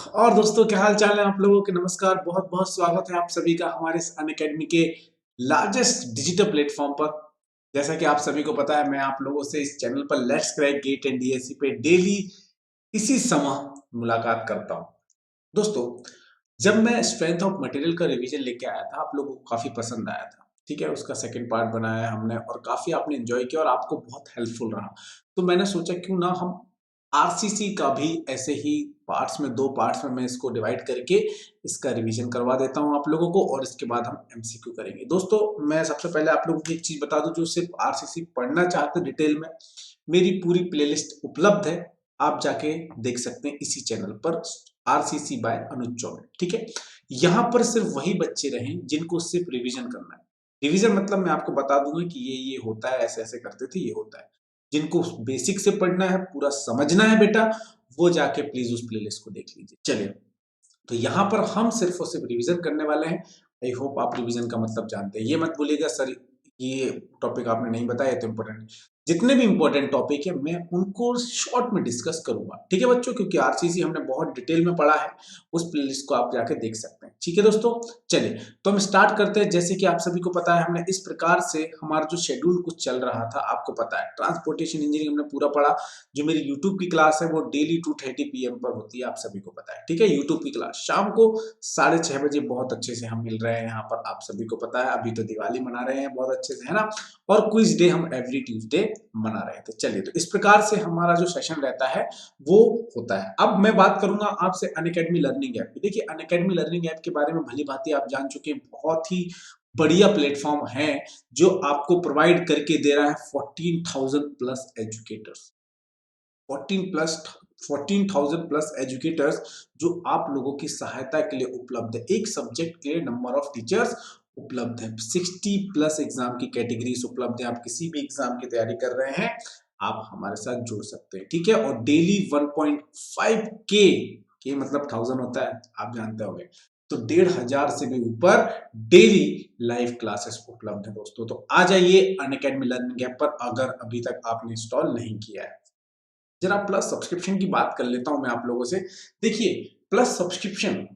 और दोस्तों क्या हाल चाल है आप लोगों के। नमस्कार, बहुत बहुत स्वागत है आप सभी का हमारे इस अनअकैडमी के लार्जेस्ट डिजिटल प्लेटफॉर्म पर। जैसा कि आप सभी को पता है, मैं आप लोगों से इस चैनल पर let's crack GATE and DSC पे डेली इसी समय मुलाकात करता हूं। दोस्तों, जब मैं स्ट्रेंथ ऑफ मटेरियल का रिवीजन लेके आया था, आप लोगों को काफी पसंद आया था। ठीक है, उसका सेकंड पार्ट बनाया है हमने और काफी आपने एंजॉय किया और आपको बहुत हेल्पफुल रहा। तो मैंने सोचा क्यों ना हम आरसीसी का भी ऐसे ही पार्ट्स में, 2 पार्ट्स में मैं इसको डिवाइड करके इसका रिवीजन करवा देता हूं आप लोगों को और इसके बाद हम एमसीक्यू करेंगे। दोस्तों, मैं सबसे पहले आप लोगों को एक चीज बता दूं, जो सिर्फ आरसीसी पढ़ना चाहते डिटेल में, मेरी पूरी प्लेलिस्ट उपलब्ध है। आप जाके देख सकते हैं इसी चैनल पर, आरसीसी बाय अनुज चौबे। ठीक है, यहाँ पर सिर्फ वही बच्चे रहें जिनको सिर्फ रिवीजन करना है। रिवीजन मतलब मैं आपको बता दूंगा कि ये होता है, ऐसे ऐसे करते थे, ये होता है। जिनको बेसिक से पढ़ना है, पूरा समझना है बेटा, वो जाके प्लीज उस प्लेलिस्ट को देख लीजिए। चलिए, तो यहाँ पर हम सिर्फ और सिर्फ रिवीजन करने वाले हैं। आई होप आप रिवीजन का मतलब जानते हैं। ये मत बोलिएगा सर ये टॉपिक आपने नहीं बताया तो इम्पोर्टेंट। जितने भी इंपॉर्टेंट टॉपिक है मैं उनको शॉर्ट में डिस्कस करूंगा। ठीक है बच्चों, क्योंकि आरसीसी हमने बहुत डिटेल में पढ़ा है, उस प्लेलिस्ट को आप जाके देख सकते हैं। ठीक है दोस्तों, चलिए तो हम स्टार्ट करते हैं। जैसे कि आप सभी को पता है, हमने इस प्रकार से हमारा जो शेड्यूल कुछ चल रहा था, आपको पता है ट्रांसपोर्टेशन इंजीनियरिंग हमने पूरा पढ़ा। जो मेरी यूट्यूब की क्लास है वो डेली 2:30 PM पर होती है, आप सभी को पता है। ठीक है, यूट्यूब की क्लास शाम को 6:30 बजे बहुत अच्छे से हम मिल रहे हैं यहाँ पर, आप सभी को पता है। अभी तो दिवाली मना रहे हैं बहुत अच्छे से, है ना। और क्विज डे हम एवरी ट्यूसडे मना रहे थे। चलिए, तो इस प्रकार से हमारा जो सेशन रहता है वो होता है। अब मैं बात करूंगा आपसे अनअकैडमी लर्निंग ऐप की। देखिए, अनअकैडमी लर्निंग ऐप के बारे में भली भांति आप जान चुके हैं। बहुत ही बढ़िया प्लेटफॉर्म है जो आपको प्रोवाइड करके दे रहा है 14,000 प्लस एजुकेटर्स। 14,000 प्लस एजुकेटर्स जो आप लोगों की सहायता के लिए उपलब्ध है। एक सब्जेक्ट के लिए नंबर ऑफ टीचर्स उपलब्ध है। 60 प्लस एग्जाम की कैटेगरीज उपलब्ध है। आप किसी भी एग्जाम की तैयारी कर रहे हैं, आप हमारे साथ जुड़ सकते हैं। ठीक है, और डेली 1.5 के मतलब 1000 होता है, आप जानते होंगे। तो 1,500 से भी ऊपर डेली लाइव क्लासेस उपलब्ध है दोस्तों। तो आ जाइए अनअकैडमी लर्निंग ऐप पर, अगर अभी तक आपने इंस्टॉल नहीं किया है। जरा प्लस सब्सक्रिप्शन की बात कर लेता हूं मैं आप लोगों से। देखिए, प्लस सब्सक्रिप्शन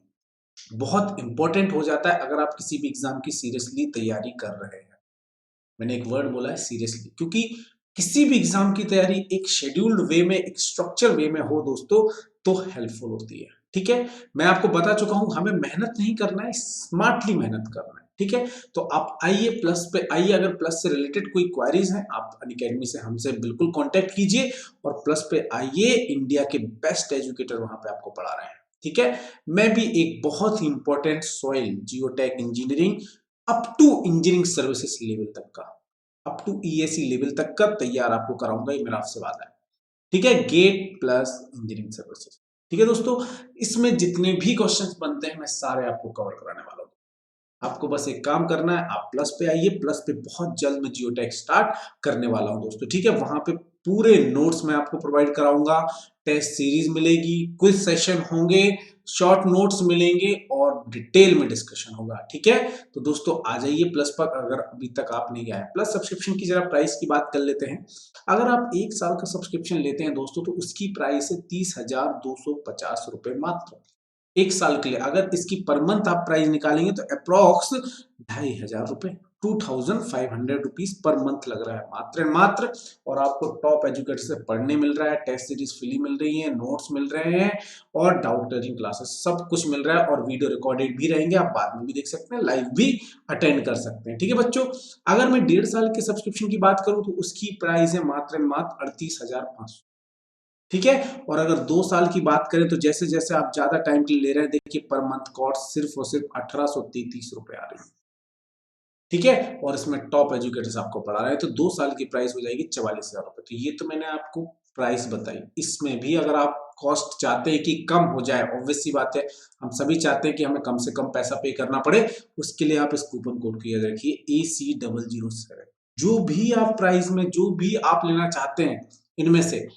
बहुत इंपॉर्टेंट हो जाता है अगर आप किसी भी एग्जाम की सीरियसली तैयारी कर रहे हैं। मैंने एक वर्ड बोला है सीरियसली, क्योंकि किसी भी एग्जाम की तैयारी एक शेड्यूल्ड वे में, एक स्ट्रक्चर वे में हो दोस्तों, तो हेल्पफुल होती है। ठीक है, मैं आपको बता चुका हूं, हमें मेहनत नहीं करना है, स्मार्टली मेहनत करना है। ठीक है, तो आप आइए प्लस पे आइए। अगर प्लस से रिलेटेड कोई क्वेरीज हैं, आप अनअकैडमी से हमसे बिल्कुल कांटेक्ट कीजिए और प्लस पे आइए। इंडिया के बेस्ट एजुकेटर वहां पे आपको पढ़ा रहे हैं। ठीक है, मैं भी एक बहुत ही important soil geotech engineering up to engineering services level तक का, अप टू ईएसी लेवल तक का तैयार आपको कराऊंगा, ये मेरा आपसे वादा है। ठीक है, गेट प्लस इंजीनियरिंग सर्विसेज। ठीक है दोस्तों, इसमें जितने भी क्वेश्चंस बनते हैं मैं सारे आपको कवर कराने वाला हूं। आपको बस एक काम करना है, आप प्लस पे आइए। प्लस पे बहुत जल्द मैं जियोटेक स्टार्ट करने वाला हूं दोस्तों। ठीक है, वहां पे पूरे नोट्स मैं आपको प्रोवाइड कराऊंगा, टेस्ट सीरीज मिलेगी, क्विज सेशन होंगे, शॉर्ट नोट्स मिलेंगे और डिटेल में डिस्कशन होगा। ठीक है, तो दोस्तों आ जाइए प्लस पर, अगर अभी तक आप नहीं गए हैं। प्लस सब्सक्रिप्शन की जरा प्राइस की बात कर लेते हैं। अगर आप 1 साल का सब्सक्रिप्शन लेते हैं दोस्तों, तो उसकी प्राइस है 30,250 रुपए मात्र, 1 साल के लिए। अगर इसकी पर मंथ आप प्राइस निकालेंगे तो अप्रोक्स 2,500 रुपए, 2,500 रुपीज पर मंथ लग रहा है, मात्र मात्र। और आपको टॉप एजुकेटर से पढ़ने मिल रहा है, टेस्ट सीरीज फ्री मिल रही है, नोट्स मिल रहे हैं और डाउट क्लियरिंग क्लासेस, सब कुछ मिल रहा है। और वीडियो रिकॉर्डेड भी रहेंगे, आप बाद में भी देख सकते हैं, लाइव भी अटेंड कर सकते हैं। ठीक है बच्चों, अगर मैं 1.5 साल के सब्सक्रिप्शन की बात करूं तो उसकी प्राइस है मात्र मात्र 38,500। ठीक है, और अगर 2 साल की बात करें तो जैसे जैसे आप ज्यादा टाइम के लिए ले रहे हैं, देखिए पर मंथ कॉस्ट सिर्फ और सिर्फ 1,833 रुपए आ रही है। ठीक है, और इसमें टॉप एजुकेटर्स आपको पढ़ा रहे हैं, तो 2 साल की प्राइस हो जाएगी 44,000 रुपए। तो ये तो मैंने आपको प्राइस बताई। इसमें भी अगर आप कॉस्ट चाहते हैं कि कम हो जाए, ऑब्वियस सी बात है, हम सभी चाहते हैं कि हमें कम से कम पैसा पे करना पड़े, उसके लिए आप इस कूपन कोड को याद रखिए, AC007। जो भी आप प्राइस में, जो भी आप लेना चाहते हैं इनमें से,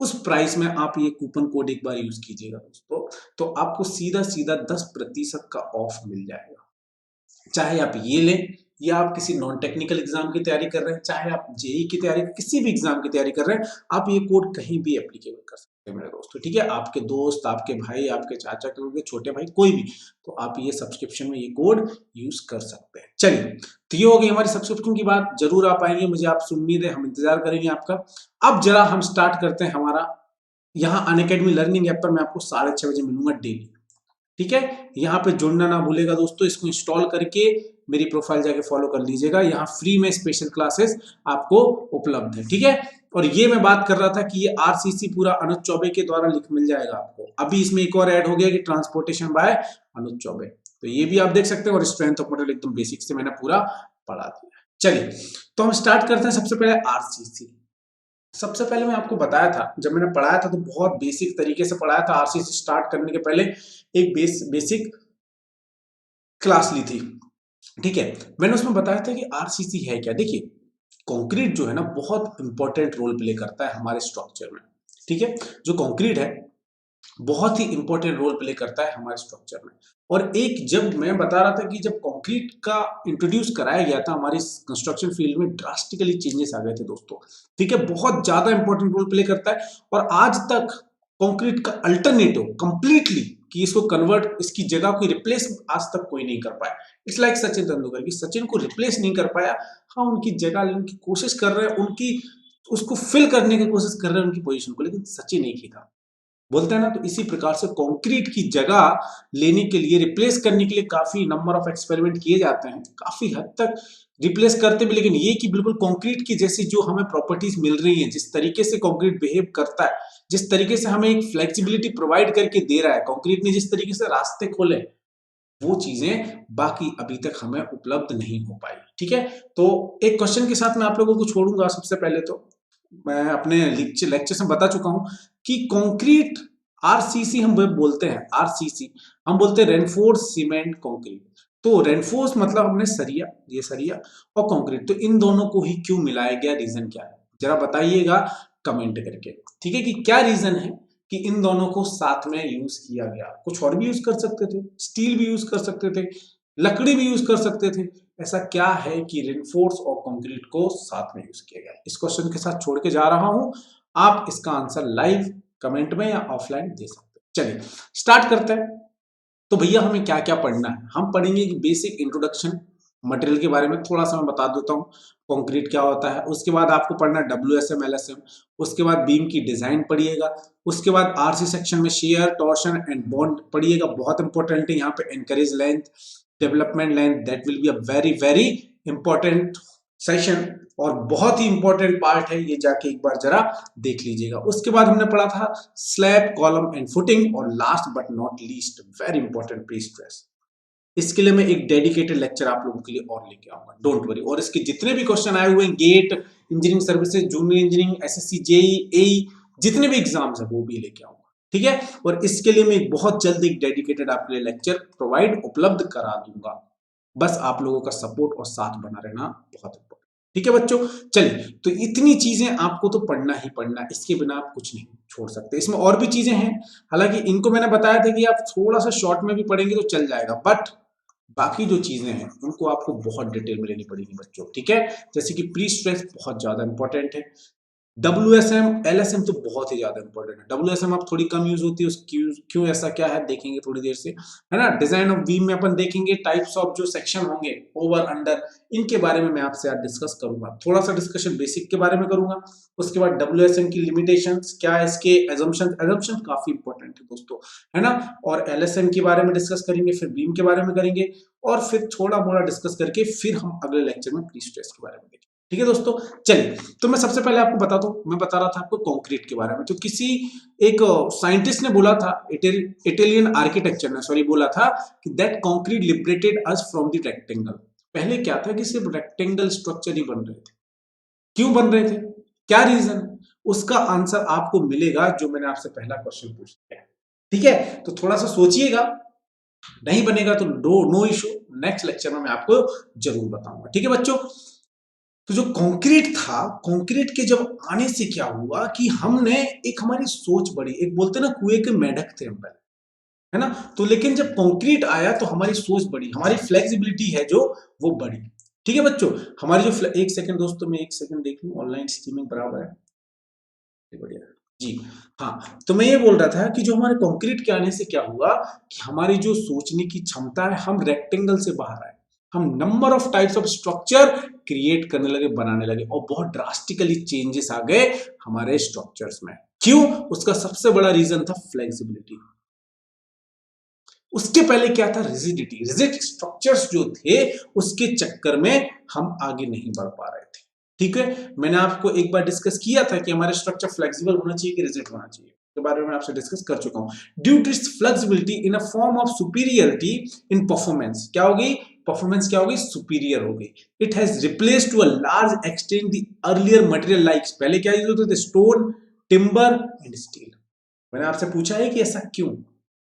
उस प्राइस में आप ये कूपन कोड एक बार यूज कीजिएगा दोस्तों, तो आपको सीधा सीधा 10% का ऑफ मिल जाएगा। चाहे आप ये लें, या आप किसी नॉन टेक्निकल एग्जाम की तैयारी कर रहे हैं, चाहे आप जेई की तैयारी, किसी भी एग्जाम की तैयारी कर रहे हैं, आप ये कोड कहीं भी एप्लीकेबल कर सकते हैं। मेरे दोस्तों, ठीक है। आपके दोस्त, आपके भाई, आपके चाचा के छोटे भाई, कोई भी, तो आप ये सब्सक्रिप्शन में ये कोड यूज कर सकते हैं। चलिए, तो ये हो गई हमारी सब्सक्रिप्शन की बात। जरूर आप आएंगे, मुझे आपसे उम्मीद है, हम इंतजार करेंगे आपका। अब जरा हम स्टार्ट करते हैं हमारा यहाँ अनअकैडमी लर्निंग ऐप पर मैं आपको 6:30 बजे मिलूंगा डेली, ठीक है। यहाँ पे जुड़ना ना भूलेगा दोस्तों, इसको इंस्टॉल करके मेरी प्रोफाइल जाके फॉलो कर लीजिएगा। यहाँ फ्री में स्पेशल क्लासेस आपको उपलब्ध है, ठीक है। और ये मैं बात कर रहा था कि ये आरसीसी पूरा अनुज चौबे के द्वारा मिल जाएगा आपको। अभी इसमें एक और ऐड हो गया कि ट्रांसपोर्टेशन बाय अनुज चौबे, तो ये भी आप देख सकते हैं। और स्ट्रेंथ ऑफ मटेरियल एकदम बेसिक से मैंने पूरा पढ़ा दिया। चलिए, तो हम स्टार्ट करते हैं सबसे पहले आरसीसी। सबसे पहले मैं आपको बताया था, जब मैंने पढ़ाया था तो बहुत बेसिक तरीके से पढ़ाया था। आरसीसी स्टार्ट करने के पहले एक बेसिक क्लास ली थी, ठीक है। मैंने उसमें बताया था कि आरसीसी है क्या। देखिए, कंक्रीट जो है ना बहुत इंपॉर्टेंट रोल प्ले करता है हमारे स्ट्रक्चर में, ठीक है। जो कंक्रीट है बहुत ही इंपॉर्टेंट रोल प्ले करता है हमारे स्ट्रक्चर में। और एक, जब मैं बता रहा था कि जब कंक्रीट का इंट्रोड्यूस कराया गया था हमारी कंस्ट्रक्शन फील्ड में, ड्रास्टिकली चेंजेस आ गए थे दोस्तों, ठीक है। बहुत ज्यादा इंपॉर्टेंट रोल प्ले करता है। और आज तक कंक्रीट का अल्टरनेटिव कंप्लीटली, कि इसको कन्वर्ट, इसकी जगह को रिप्लेस आज तक कोई नहीं कर पाया। इट्स लाइक सचिन तेंदुलकर, कि सचिन को रिप्लेस नहीं कर पाया, हाँ उनकी जगह लेने की कोशिश कर रहे हैं, उनकी उसको फिल करने की कोशिश कर रहे हैं उनकी पोजीशन को, लेकिन सचिन एक ही था, बोलते हैं ना। तो इसी प्रकार से कंक्रीट की जगह लेने के लिए, रिप्लेस करने के लिए काफी नंबर ऑफ एक्सपेरिमेंट किए जाते हैं, काफी हद तक रिप्लेस करते भी। लेकिन ये कि बिल्कुल कंक्रीट की जैसी जो हमें प्रॉपर्टीज मिल रही हैं, जिस तरीके से कंक्रीट बिहेव करता है, जिस तरीके से हमें एक फ्लेक्सिबिलिटी प्रोवाइड करके दे रहा है कंक्रीट ने, जिस तरीके से रास्ते खोले, वो चीजें बाकी अभी तक हमें उपलब्ध नहीं हो पाई, ठीक है। तो एक क्वेश्चन के साथ मैं आप लोगों को छोड़ूंगा। सबसे पहले तो मैं अपने लेक्चर में बता चुका हूं कि कंक्रीट आरसीसी हम बोलते हैं, आरसीसी हम बोलते हैं रेनफोर्स सीमेंट कंक्रीट। तो रेनफोर्स मतलब हमने सरिया, ये सरिया, और कंक्रीट, तो इन दोनों को ही क्यों मिलाया गया, रीजन क्या है, जरा बताइएगा कमेंट करके, ठीक है। कि क्या रीजन है कि इन दोनों को साथ में यूज किया गया। कुछ और भी यूज कर सकते थे, स्टील भी यूज कर सकते थे, लकड़ी भी यूज कर सकते थे, ऐसा क्या है कि रेनफोर्स और कंक्रीट को साथ में यूज किया गया। इस क्वेश्चन के साथ छोड़ के जा रहा हूं, आप इसका आंसर लाइव कमेंट में या ऑफलाइन दे सकते हैं। चलिए स्टार्ट करते हैं। तो भैया हमें क्या क्या पढ़ना है, हम पढ़ेंगे कि बेसिक इंट्रोडक्शन मटेरियल के बारे में थोड़ा सा मैं बता देता हूँ, कंक्रीट क्या होता है। उसके बाद आपको पढ़ना है WSM LSM, उसके बाद बीम की डिजाइन पढ़िएगा, उसके बाद आरसी सेक्शन में शेयर, टॉर्शन एंड बॉन्ड पढ़िएगा, बहुत इंपॉर्टेंट है यहाँ पे। Encourage length, development length, that will be a very very important session, और बहुत ही इंपॉर्टेंट पार्ट है ये, जाके एक बार जरा देख लीजिएगा। उसके बाद हमने पढ़ा था स्लैब, कॉलम एंड फुटिंग, और last but not least very important pre stress. इसके लिए मैं एक डेडिकेटेड लेक्चर आप लोगों के लिए और लेके आऊंगा, डोंट वरी। और इसके जितने भी क्वेश्चन आए हुए हैं, GATE, engineering services, junior engineering, SSC, JEE, AE, जितने भी एग्जाम्स है वो भी लेके आऊंगा, ठीक है। और इसके लिए मैं बहुत जल्द एक डेडिकेटेड आपके लिए लेक्चर प्रोवाइड उपलब्ध करा दूंगा। बस आप लोगों का सपोर्ट और साथ बना रहना बहुत इंपॉर्टेंट, ठीक है बच्चों। चलिए, तो इतनी चीजें आपको तो पढ़ना ही पढ़ना, इसके बिना आप कुछ नहीं छोड़ सकते। इसमें और भी चीजें हैं, हालांकि इनको मैंने बताया था कि आप थोड़ा सा शॉर्ट में भी पढ़ेंगे तो चल जाएगा, बट बाकी जो चीजें हैं उनको आपको बहुत डिटेल में लेनी पड़ेगी बच्चों, ठीक है। जैसे कि प्री स्ट्रेस बहुत ज्यादा इंपॉर्टेंट है, WSM LSM तो बहुत ही ज्यादा इंपॉर्टेंट है। WSM अब थोड़ी कम यूज होती है, क्यों ऐसा क्या है देखेंगे थोड़ी देर से, है ना। डिजाइन ऑफ बीम में अपन देखेंगे, टाइप्स ऑफ जो सेक्शन होंगे, ओवर अंडर, इनके बारे में मैं आपसे आज डिस्कस करूंगा। थोड़ा सा डिस्कशन बेसिक के बारे में करूंगा। उसके बाद WSM की लिमिटेशंस क्या है, इसके एजम्पशन काफी इंपॉर्टेंट है दोस्तों, है ना। और LSM के बारे में डिस्कस करेंगे, फिर बीम के बारे में करेंगे, और फिर थोड़ा मोड़ा डिस्कस करके फिर हम अगले लेक्चर में प्री स्ट्रेस के बारे में देखेंगे, ठीक है दोस्तों। चलिए, तो मैं सबसे पहले आपको बताता हूं, मैं बता रहा था आपको कंक्रीट के बारे में। तो किसी एक साइंटिस्ट ने बोला था, इटालियन आर्किटेक्चर ने सॉरी बोला था कि that concrete liberated us from the rectangle. पहले क्या था कि सिर्फ रेक्टेंगल स्ट्रक्चर ही बन रहे थे। क्यों बन रहे थे, क्या रीजन, उसका आंसर आपको मिलेगा जो मैंने आपसे पहला क्वेश्चन पूछ लिया, ठीक है। तो थोड़ा सा सोचिएगा, नहीं बनेगा तो नो इशू, नेक्स्ट लेक्चर में मैं आपको जरूर बताऊंगा, ठीक है बच्चों। तो जो कंक्रीट था, कंक्रीट के जब आने से क्या हुआ कि हमने एक, हमारी सोच बढ़ी, एक बोलते ना कुएं के मेंढक थे हम पहले, है ना। तो लेकिन जब कंक्रीट आया तो हमारी सोच बढ़ी, हमारी फ्लेक्सिबिलिटी है जो वो बढ़ी, ठीक है बच्चों। हमारी जो एक सेकंड दोस्तों, मैं एक सेकंड देख लूं, ऑनलाइन स्ट्रीमिंग बराबर है, बढ़िया। जी, हाँ, तो मैं ये बोल रहा था कि जो हमारे कंक्रीट के आने से क्या हुआ कि हमारी जो सोचने की क्षमता है, हम रेक्टेंगल से बाहर आए। हम number of types of structure create करने लगे, बनाने लगे और बहुत ड्रास्टिकली चेंजेस आ गए हमारे स्ट्रक्चर्स में। क्यों? उसका सबसे बड़ा रीजन था फ्लेक्सिबिलिटी। उसके पहले क्या था? रिजिडिटी। रिजिड स्ट्रक्चर्स जो थे उसके चक्कर में हम आगे नहीं बढ़ पा रहे थे। ठीक है, मैंने आपको एक बार डिस्कस किया था कि हमारे स्ट्रक्चर फ्लेक्सिबल होना चाहिए कि रिजिड होना चाहिए, के बारे में आपसे डिस्कस कर चुका हूं। Due to flexibility in a form of superiority in performance, क्या होगी? परफॉर्मेंस क्या होगी? सुपीरियर हो गई। It has replaced to a large extent the earlier material likes. पहले क्या यूज होते थे? Stone, timber and steel. मैंने आपसे पूछा है कि ऐसा क्यों,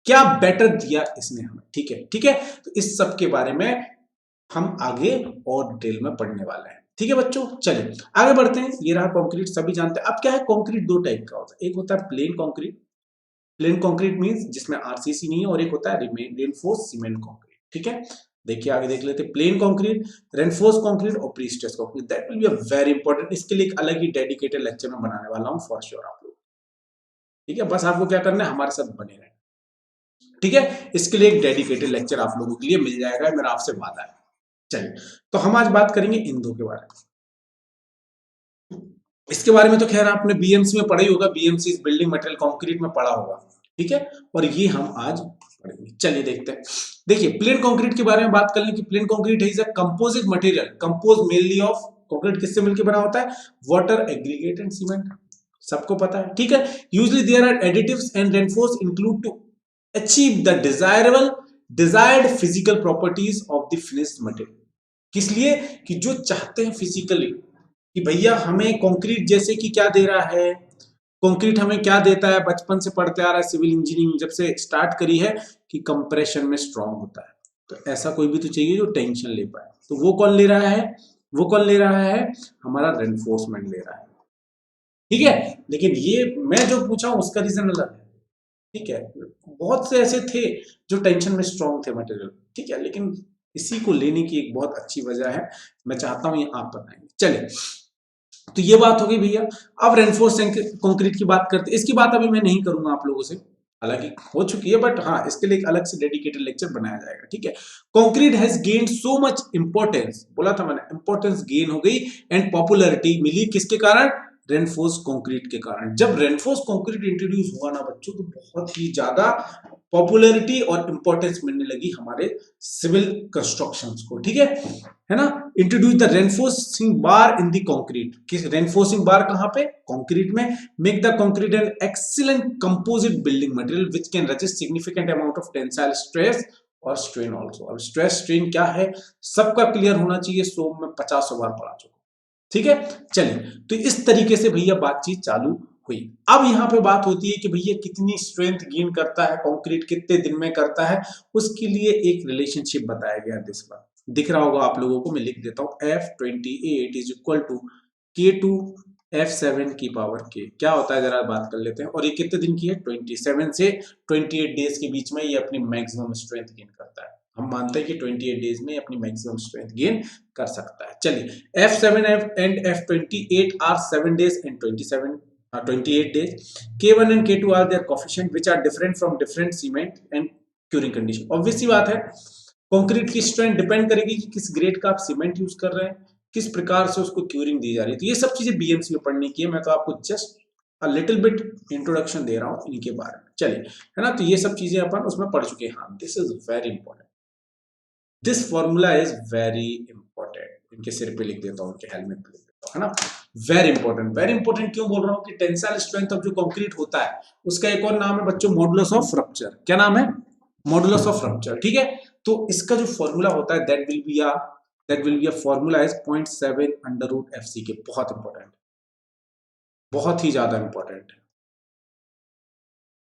क्या बेटर दिया इसने हमें? ठीक है, ठीक है, तो इस सब के बारे में हम आगे और डिटेल में पढ़ने वाले हैं। ठीक है बच्चों, चलिए आगे बढ़ते हैं। ये रहा कंक्रीट, सभी जानते हैं। अब क्या है, कंक्रीट दो टाइप का होता है। एक होता है plane concrete. Plane concrete means जिसमें आरसीसी नहीं है, और एक होता है रेनफोर्स सीमेंट कंक्रीट। ठीक है, देखिए आगे देख लेते हैं। प्लेन कंक्रीट, रेनफोर्स कंक्रीट और prestressed concrete, that will be a very important. इसके लिए एक अलग ही डेडिकेटेड लेक्चर में बनाने वाला हूं फॉर श्योर आप लोग। ठीक है, बस आपको क्या करना है, हमारे साथ बने रहना। ठीक है, इसके लिए एक डेडिकेटेड लेक्चर आप लोगों के लिए मिल जाएगा, मेरा आपसे वादा है। चलिए, तो हम आज बात करेंगे इन दो के बारे में। इसके बारे में तो खैर आपने बीएमसी में पढ़ा ही होगा, BMC is building material concrete में पढ़ा होगा। ठीक है, और ये हम आज पढ़ेंगे। चलिए देखते हैं। देखिए, प्लेन कंक्रीट के बारे में बात कर लें कि plane concrete is a composite material, compose mainly of, concrete किससे मिलकर बना होता है? वाटर, एग्रीगेट एंड सीमेंट, सबको पता है। ठीक है, usually there are additives and reinforce include to achieve the desired physical properties of the finished material. किस लिए? कि जो चाहते हैं फिजिकली कि भैया हमें कंक्रीट जैसे कि क्या दे रहा है, कंक्रीट हमें क्या देता है, बचपन से पढ़ते आ रहा है, सिविल इंजीनियरिंग जब से स्टार्ट करी है कि कंप्रेशन में स्ट्रांग होता है। तो ऐसा कोई भी तो चाहिए जो टेंशन ले पाए। तो वो कौन ले रहा है? वो कौन ले रहा है? हमारा रेनफोर्समेंट ले रहा है। ठीक है, लेकिन ये मैं जो पूछा हूं उसका रीजन अलग है। ठीक है, बहुत से ऐसे थे जो टेंशन में स्ट्रांग थे मटेरियल। ठीक है, लेकिन इसी को लेने की एक बहुत अच्छी वजह है, मैं चाहता हूं ये आप बताएंगे। चलिए, तो ये बात हो गई भैया। अब रेनफोर्स कंक्रीट की बात करते हैं। इसकी बात अभी मैं नहीं करूंगा आप लोगों से, हालांकि हो चुकी है, बट हाँ इसके लिए एक अलग से डेडिकेटेड लेक्चर बनाया जाएगा। ठीक है, concrete has gained so much importance, बोला था मैंने, इंपॉर्टेंस गेन हो गई एंड पॉपुलैरिटी मिली किसके कारण? रेनफोर्स कंक्रीट के कारण। जब रेनफोर्स कंक्रीट इंट्रोड्यूस हुआ ना बच्चों, तो बहुत ही ज्यादा पॉपुलैरिटी और इंपॉर्टेंस मिलने लगी हमारे सिविल कंस्ट्रक्शंस को। ठीक है ना? Introduce the reinforcing bar in the concrete. किस रेनफोर्सिंग बार? कहां पे? कंक्रीट में। Make the concrete an excellent composite building material which can resist significant amount of tensile stress और स्ट्रेन आल्सो। अब स्ट्रेस स्ट्रेन क्या है सबका क्लियर होना चाहिए, सो मैं 50 बार पढ़ा चुका हूं। ठीक है, चलिए, तो इस तरीके से भैया बातचीत चालू हुई। अब यहां पे बात होती है कि भैया कितनी स्ट्रेंथ गेन करता है कंक्रीट, कितने दिन में करता है, उसके लिए एक रिलेशनशिप बताया गया दिस बार। दिख रहा होगा आप लोगों को, मैं लिख देता हूं। F28 is equal to K2 F7 की पावर K। क्या होता है जरा बात कर लेते हैं। और ये कितने दिन की है? 27 से 28 डेज के बीच में ये अपनी मैक्सिमम स्ट्रेंथ गेन करता है। हम मानते हैं कि 28 डेज में अपनी मैक्सिमम स्ट्रेंथ गेन कर सकता है। चलिए, F7 and F28 are 7 days and 28 days. K1 and K2 are their coefficient which are different from different cement and curing condition. Obvious सी बात है, कंक्रीट की स्ट्रेंथ डिपेंड करेगी कि किस ग्रेड का आप सीमेंट यूज कर रहे हैं, किस प्रकार से उसको क्यूरिंग दी जा रही है। तो ये सब चीजें बीएमसी में पढ़ने की है, मैं तो आपको just a little bit introduction दे रहा हूँ इनके बारे में। चलिए, है ना? तो ये सब चीजें अपन उसमें पढ़ चुके हैं। हाँ, this is very important, this formula is very important. इनके सिर पे लिख देता हूँ, इनके हेलमेट पे लिख देता हूँ, है ना? Very important. वेरी इंपॉर्टेंट क्यों बोल रहा हूँ कि टेंसाइल स्ट्रेंथ ऑफ जो कंक्रीट होता है उसका एक और नाम है बच्चों, मॉडुलस ऑफ रप्चर। क्या नाम है? Modulus of rupture. ठीक है, तो इसका जो फॉर्मूला होता है that will be a formula is 0.7 under root F C K. बहुत इंपॉर्टेंट, बहुत ही ज्यादा इंपॉर्टेंट है।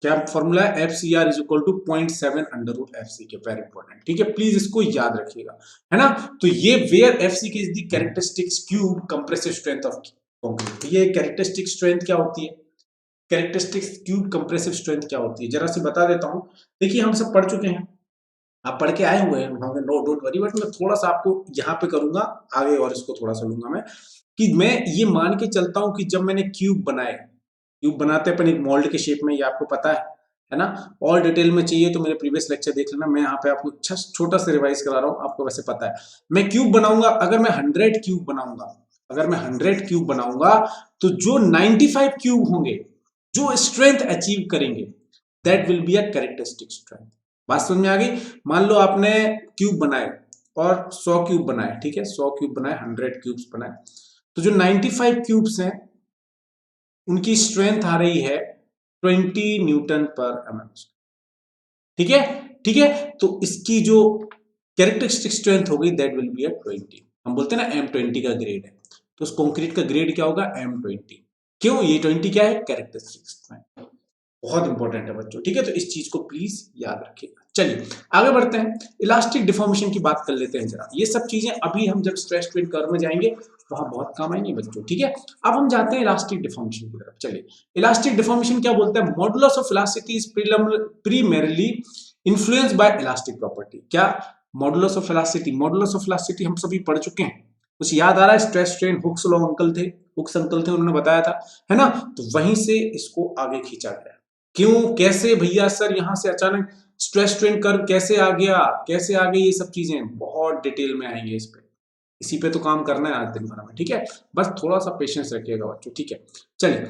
क्या फॉर्मूला है? F C R is equal to 0.7 under root F C K. Very important. ठीक है, प्लीज इसको याद रखिएगा, है ना? तो ये वेयर एफ सी के is the characteristics cube compressive strength of concrete. ये कैरेक्टरिस्टिक स्ट्रेंथ क्या होती है? कैरेक्टरिस्टिक्स क्यूब कंप्रेसिव स्ट्रेंथ क्या होती है, जरा सी बता देता हूं। देखिए, हम सब पढ़ चुके हैं, आप पढ़ के आए हुए हैं, नो डोंट वरी, बट मैं थोड़ा सा आपको यहाँ पे करूंगा आगे, और इसको थोड़ा सा लूंगा मैं, कि मैं ये मान के चलता हूं कि जब मैंने क्यूब बनाए, क्यूब बनाते हैं अपन एक मोल्ड के शेप में, ये आपको पता है ना। और डिटेल में चाहिए तो मेरे प्रीवियस लेक्चर देख लेना, मैं यहाँ पे आपको अच्छा छोटा सा रिवाइज करा रहा हूँ, आपको वैसे पता है। मैं क्यूब बनाऊंगा, अगर मैं 100 क्यूब बनाऊंगा, अगर मैं 100 क्यूब बनाऊंगा तो जो 95 क्यूब होंगे, जो स्ट्रेंथ अचीव करेंगे, that will be a characteristic strength. बात समझ में आ गई। मान लो आपने क्यूब बनाए और 100 क्यूब बनाए, ठीक है, 100 क्यूब बनाए, 100 क्यूब्स बनाए, तो जो 95 क्यूब्स हैं उनकी स्ट्रेंथ आ रही है 20 न्यूटन पर एमएम। ठीक है, ठीक है, तो इसकी जो कैरेक्टरिस्टिक स्ट्रेंथ होगी दैट विल बी 20। हम बोलते हैं ना M20 का ग्रेड है, तो उस कंक्रीट का ग्रेड क्या होगा M20। क्यों, ये 20 क्या है, कैरेक्टरिस्टिक स्ट्रेंथ। बहुत इंपॉर्टेंट है बच्चों, ठीक है, तो इस चीज को प्लीज याद रखिएगा। चलिए आगे बढ़ते हैं, इलास्टिक डिफॉर्मेशन की बात कर लेते हैं जरा। ये सब चीजें अभी हम जब स्ट्रेस स्ट्रेन कर्व में जाएंगे वहां बहुत काम आएंगे बच्चों, ठीक है। अब हम जाते हैं इलास्टिक डिफॉर्मेशन की तरफ। चलिए, इलास्टिक डिफॉर्मेशन क्या बोलते हैं, modulus of elasticity is primarily influenced by elastic property. क्या modulus of elasticity, modulus of elasticity हम सभी पढ़ चुके हैं, कुछ याद आ रहा है, stress strain Hooke's law uncle थे, हुक्स अंकल थे, उन्होंने बताया था, है ना। तो वहीं से इसको आगे खींचा गया। क्यों, कैसे भैया सर यहां से अचानक स्ट्रेस स्ट्रेन कर्व कैसे आ गया, कैसे आ गई, ये सब चीजें बहुत डिटेल में आएंगे इस पे, इसी पे तो काम करना है आज दिन भर में, ठीक है। बस थोड़ा सा पेशेंस रखिएगा बच्चों, ठीक है। चलिए,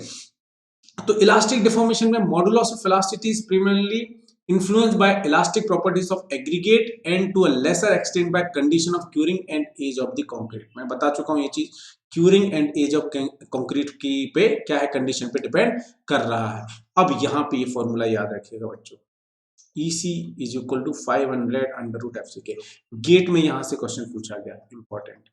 तो इलास्टिक डिफॉर्मेशन में modulus of elasticity is primarily influenced by elastic properties of aggregate and to a lesser extent by condition of curing and age of the concrete। मैं बता चुका हूं ये चीज, curing and age of concrete की पे क्या है, कंडीशन पे डिपेंड कर रहा है। अब यहाँ पे ये फॉर्मूला याद रखिएगा बच्चों, EC is equal to 500 under root FCK। GATE में यहां से क्वेश्चन पूछा गया, इंपॉर्टेंट।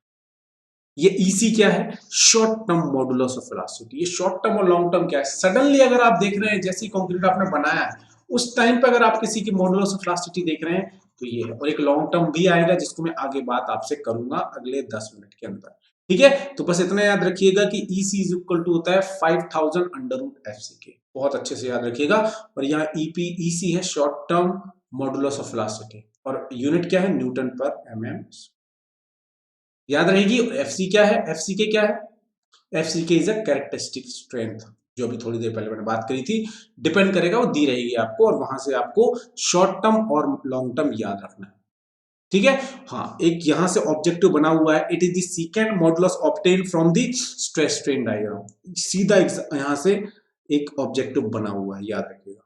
ये EC क्या है, short term modulus of elasticity. ये शॉर्ट टर्म और लॉन्ग टर्म क्या है, सडनली अगर आप देख रहे हैं जैसे ही कंक्रीट आपने बनाया है उस टाइम पे अगर आप किसी की मॉडुलस ऑफ इलास्टिसिटी देख रहे हैं तो ये है। और एक लॉन्ग टर्म भी आएगा जिसको मैं आगे बात आपसे करूंगा अगले 10 मिनट के अंदर, ठीक है। तो बस इतना याद रखिएगा कि EC इज इक्वल टू होता है 5000 अंडर रूट FCK, बहुत अच्छे से याद रखिएगा। और यहाँ EC है short term modulus of elasticity, और यूनिट क्या है, न्यूटन पर mm, याद रहेगी। FC क्या है, FCK क्या है, FCK is a characteristic strength, जो अभी थोड़ी देर पहले मैंने बात करी थी, डिपेंड करेगा, वो दी रहेगी आपको, और वहां से आपको शॉर्ट टर्म और लॉन्ग टर्म याद रखना है, ठीक है। हाँ, एक यहां से ऑब्जेक्टिव बना हुआ है, it is the second modulus obtain from the stress strain diagram. सीधा यहां से एक ऑब्जेक्टिव बना हुआ है, याद रखिएगा,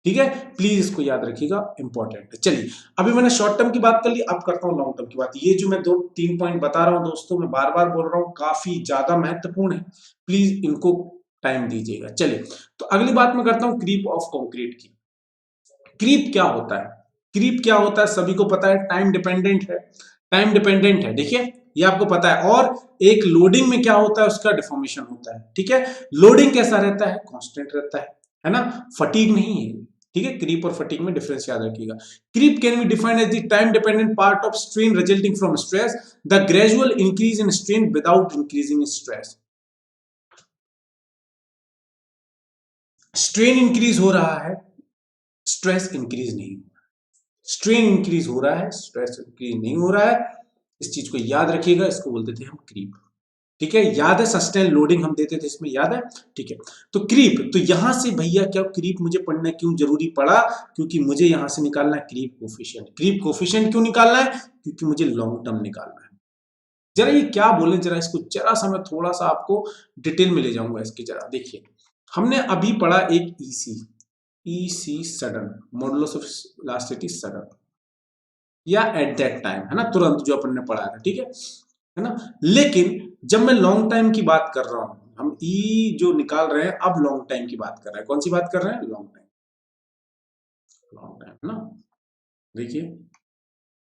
ठीक है, प्लीज इसको याद रखिएगा, इंपॉर्टेंट है। चलिए, अभी मैंने शॉर्ट टर्म की बात कर ली, अब करता हूं लॉन्ग टर्म की बात। ये जो मैं 2-3 पॉइंट बता रहा हूं दोस्तों, मैं बार बार बोल रहा हूं, काफी ज्यादा महत्वपूर्ण है, प्लीज इनको टाइम दीजिएगा। चलिए, तो अगली बात मैं करता हूं क्रीप ऑफ कंक्रीट की। क्रीप क्या होता है, क्रीप क्या होता है सभी को पता है, टाइम डिपेंडेंट है, टाइम डिपेंडेंट है, देखिए ये आपको पता है। और एक लोडिंग में क्या होता है, उसका डिफॉर्मेशन होता है, ठीक है। लोडिंग कैसा रहता है, कांस्टेंट रहता है ना, फटीग नहीं है, ठीक है। क्रीप और फटीग में डिफरेंस याद रखिएगा। Creep can be defined as the time dependent part of strain resulting from stress, the gradual increase in strain without increasing in stress. Strain increase हो रहा है, स्ट्रेस इंक्रीज नहीं, स्ट्रेन इंक्रीज हो रहा है, स्ट्रेस इंक्रीज नहीं हो रहा है, इस चीज को याद रखिएगा, इसको बोलते थे हम क्रीप, ठीक है। याद है, सस्टेन लोडिंग हम देते थे इसमें, याद है, ठीक है। तो क्रीप, तो यहां से भैया क्या क्रीप मुझे पढ़ना क्यों जरूरी पड़ा, क्योंकि मुझे यहां से निकालना है क्रीप कोफिशिएंट। क्रीप कोफिशिएंट क्यों निकालना है, क्योंकि मुझे लॉन्ग टर्म निकालना है। जरा ये क्या बोले, जरा इसको जरा सा मैं थोड़ा सा आपको डिटेल में ले जाऊंगा इसकी। जरा देखिए, हमने अभी पढ़ा एक EC sudden, modulus of elasticity sudden, या एट दैट टाइम, है ना, तुरंत जो अपन ने पढ़ा था, ठीक है ना। लेकिन जब मैं लॉन्ग टाइम की बात कर रहा हूं, हम ई जो निकाल रहे हैं, अब लॉन्ग टाइम की बात कर रहे हैं, कौन सी बात कर रहे हैं, लॉन्ग टाइम, लॉन्ग टाइम, है ना। देखिए,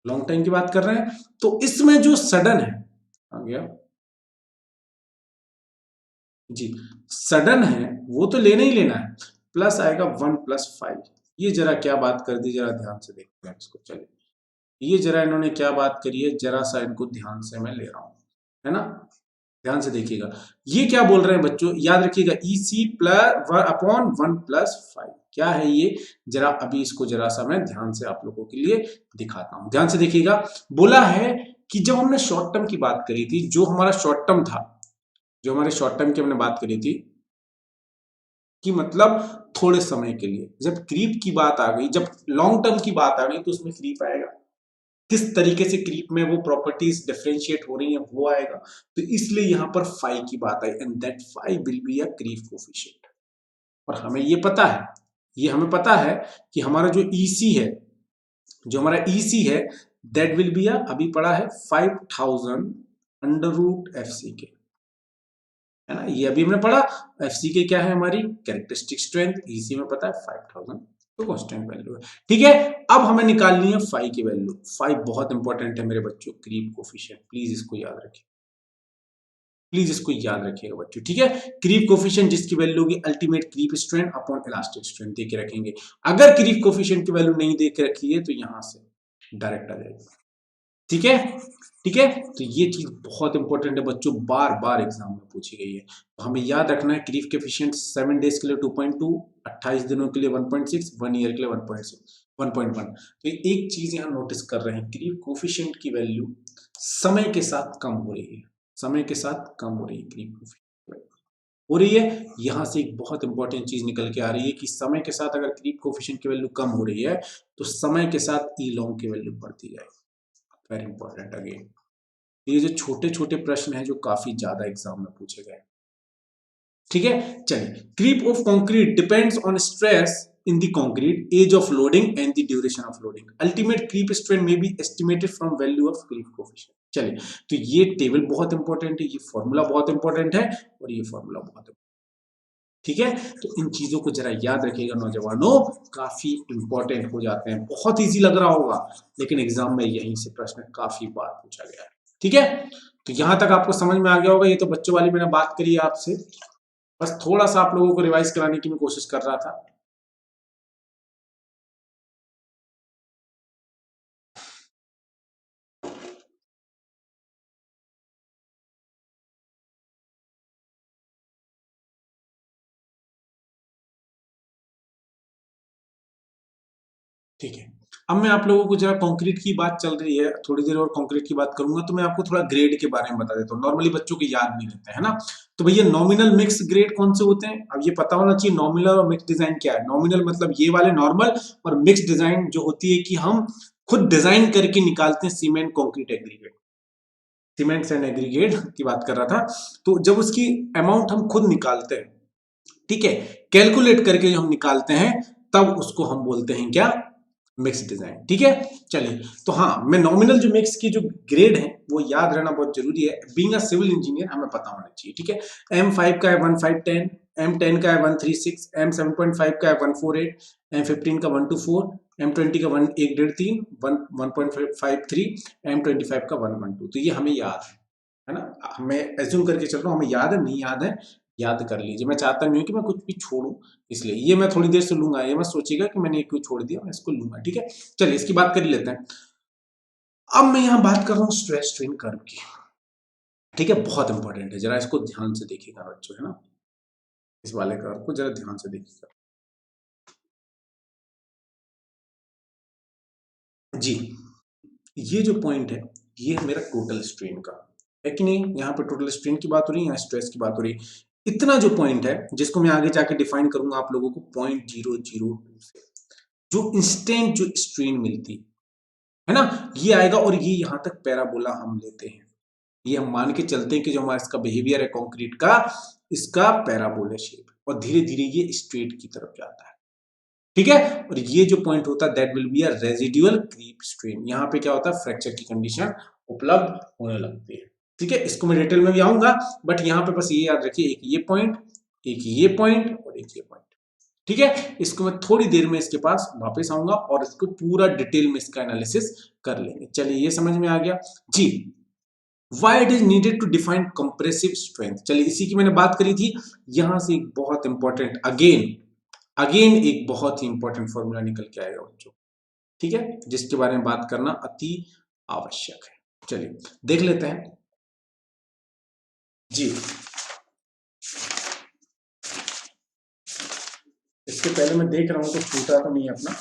लॉन्ग टाइम की बात कर रहे हैं, तो इसमें जो सडन है, आ गया जी, सडन है वो तो लेना ही लेना है, प्लस आएगा 1+5। ये जरा क्या बात कर दी, जरा ध्यान से देखते हैं इसको। चलिए, ये जरा इन्होंने क्या बात करी है, जरा सा इनको ध्यान से मैं ले रहा हूं, है ना, ध्यान से देखिएगा। ये क्या बोल रहे हैं बच्चों, याद रखिएगा, EC प्लस अपॉन 1+5 क्या है ये, जरा अभी इसको जरा सा मैं ध्यान से आप लोगों के लिए दिखाता हूं, ध्यान से देखिएगा। बोला है कि जब हमने शॉर्ट टर्म की बात करी थी, जो हमारा शॉर्ट टर्म था, जो हमारे शॉर्ट टर्म की हमने बात करी थी, कि मतलब थोड़े समय के लिए। जब क्रीप की बात आ गई, जब लॉन्ग टर्म की बात आ गई, तो उसमें क्रीप आएगा। किस तरीके से क्रीप में वो प्रॉपर्टीज डिफरेंशिएट हो रही हैं वो आएगा। तो इसलिए यहां पर फाई की बात आई, and that phi will be a creep coefficient. और हमें ये पता है, ये हमें पता है कि हमारा जो ईसी है, जो हमारा ईसी है, दैट विल बी अभी पड़ा है 5000 अंडर रूट एफ सी के, है ना। ये अभी हमने पढ़ा। एफ सी के क्या है, हमारी कैरेक्टरिस्टिक स्ट्रेंथ। ईसी में पता है 5000, तो कांस्टेंट वैल्यू है। ठीक है, अब हमें निकालनी है फाई की वैल्यू। फाई बहुत इंपॉर्टेंट है मेरे बच्चों, क्रीप कोफिशिएंट, प्लीज इसको याद रखिए, प्लीज इसको याद रखिएगा बच्चों। ठीक है, क्रीप कोफिशिएंट जिसकी वैल्यू होगी ultimate creep strength upon elastic strength दे के रखेंगे। अगर क्रीप कोफिशिएंट की वैल्यू नहीं दे के रखी है तो यहां से डायरेक्ट आ जाएगी। ठीक है, ठीक है, तो ये चीज बहुत इंपॉर्टेंट है बच्चों, बार बार एग्जाम में पूछी गई है। तो हमें याद रखना है क्रीप कोफिशिएंट 7 डेज के लिए 2.2, 28 दिनों के लिए 1.6, 1 ईयर के लिए 1.6, 1.1। तो एक चीज यहां नोटिस कर रहे हैं, क्रीप कोफिशिएंट की वैल्यू समय के साथ कम हो रही है, समय के साथ कम हो रही है क्रीप कोफिशिएंट हो रही है। यहां से एक बहुत इंपॉर्टेंट चीज निकल के आ रही है कि समय के साथ अगर क्रीप कोफिशिएंट की वैल्यू कम हो रही है तो समय के साथ ई लॉन्ग की वैल्यू बढ़ती जाएगी। वेरी इंपॉर्टेंट अगेन, ये जो छोटे छोटे प्रश्न हैं जो काफी ज्यादा एग्जाम में पूछे गए। ठीक है, चलिए, creep of concrete depends on stress in the concrete, age of loading and the duration of loading. Ultimate creep strength may be estimated from value of creep coefficient. चलिए, तो ये टेबल बहुत इंपॉर्टेंट है, ये फॉर्मूला बहुत important है, और ये फॉर्मूला बहुत, ठीक है। तो इन चीजों को जरा याद रखिएगा नौजवानों, काफी इंपॉर्टेंट हो जाते हैं। बहुत इजी लग रहा होगा, लेकिन एग्जाम में यहीं से प्रश्न काफी बार पूछा गया है। ठीक है, तो यहां तक आपको समझ में आ गया होगा। ये तो बच्चों वाली मैंने बात करी है आपसे, बस थोड़ा सा आप लोगों को रिवाइज कराने की मैं कोशिश कर रहा था। ठीक है, अब मैं आप लोगों को जरा कंक्रीट की बात चल रही है, थोड़ी देर और कंक्रीट की बात करूंगा, तो मैं आपको थोड़ा ग्रेड के बारे में बता देता हूँ। नॉर्मली बच्चों को याद नहीं रहता है ना। तो भैया नॉमिनल मिक्स ग्रेड कौन से होते हैं, अब ये पता होना चाहिए। नॉमिनल और मिक्स डिजाइन क्या है। नॉमिनल मतलब ये वाले नॉर्मल, और मिक्स डिजाइन जो होती है कि हम खुद डिजाइन करके निकालते हैं cement concrete aggregate. Cement and aggregate की बात कर रहा था। तो जब उसकी अमाउंट हम खुद निकालते हैं, ठीक है, कैलकुलेट करके जो हम निकालते हैं, तब उसको हम बोलते हैं क्या, मिक्स डिजाइन। ठीक है, चलिए, तो हाँ, मैं नॉमिनल जो मिक्स की जो ग्रेड है वो याद रहना बहुत जरूरी है। बीइंग अ सिविल इंजीनियर हमें पता होना चाहिए। ठीक है, M5 का है 1510, M10 का है 136, M7.5 का है 148, M15 का 124, M20 का 1.3, 1.53, M25 का 112। तो ये हमें याद है ना। मैं एज्यूम करके चल रहा हूँ, हमें याद है, नहीं याद है याद कर लीजिए। मैं चाहता नहीं हूँ कि मैं कुछ भी छोड़ूं, इसलिए ये मैं थोड़ी देर से लूंगा। ये मत सोचिएगा कि मैंने एक को छोड़ दिया, मैं इसको लूंगा। ठीक है, चलिए इसकी बात कर लेते हैं। अब मैं यहाँ बात कर रहा हूँ स्ट्रेस स्ट्रेन कर्व की। ठीक है, बहुत इंपॉर्टेंट है, जरा इसको ध्यान से देखिएगा बच्चों, है ना। इस वाले कर्व को जरा ध्यान से देखिएगा जी। ये जो पॉइंट है, ये है मेरा टोटल स्ट्रेन का, है कि नहीं। यहाँ पे टोटल स्ट्रेन की बात हो रही है, यहाँ स्ट्रेस की बात हो रही है। इतना जो पॉइंट है, जिसको मैं आगे जाके डिफाइन करूंगा आप लोगों को, 0.002 से जो इंस्टेंट जो स्ट्रेन मिलती है ना, ये आएगा। और ये यहां तक पैराबोला हम लेते हैं, ये हम मान के चलते हैं कि जो हमारा इसका बिहेवियर है कंक्रीट का, इसका पैराबोला शेप, और धीरे धीरे ये स्ट्रेट की तरफ जाता है। ठीक है, और ये जो पॉइंट होता है that will be a residual creep strain. यहाँ पे क्या होता है, फ्रैक्चर की कंडीशन उपलब्ध होने लगती है। ठीक है, इसको मैं डिटेल में भी आऊंगा, बट यहाँ पे बस ये याद रखिए, एक ये पॉइंट, एक ये पॉइंट, और एक ये पॉइंट। ठीक है, इसको मैं थोड़ी देर में इसके पास वापस आऊंगा और इसको पूरा डिटेल में इसका एनालिसिस कर लेंगे। चलिए, ये समझ में आ गया जी। Why it is needed to define compressive strength, चलिए इसी की मैंने बात करी थी। यहां से एक बहुत इंपॉर्टेंट अगेन एक बहुत ही इंपॉर्टेंट फॉर्मूला निकल के आएगा बच्चों। ठीक है, जिसके बारे में बात करना अति आवश्यक है। चलिए देख लेते हैं जी। इसके पहले मैं देख रहा हूं तो छूटा तो नहीं अपना,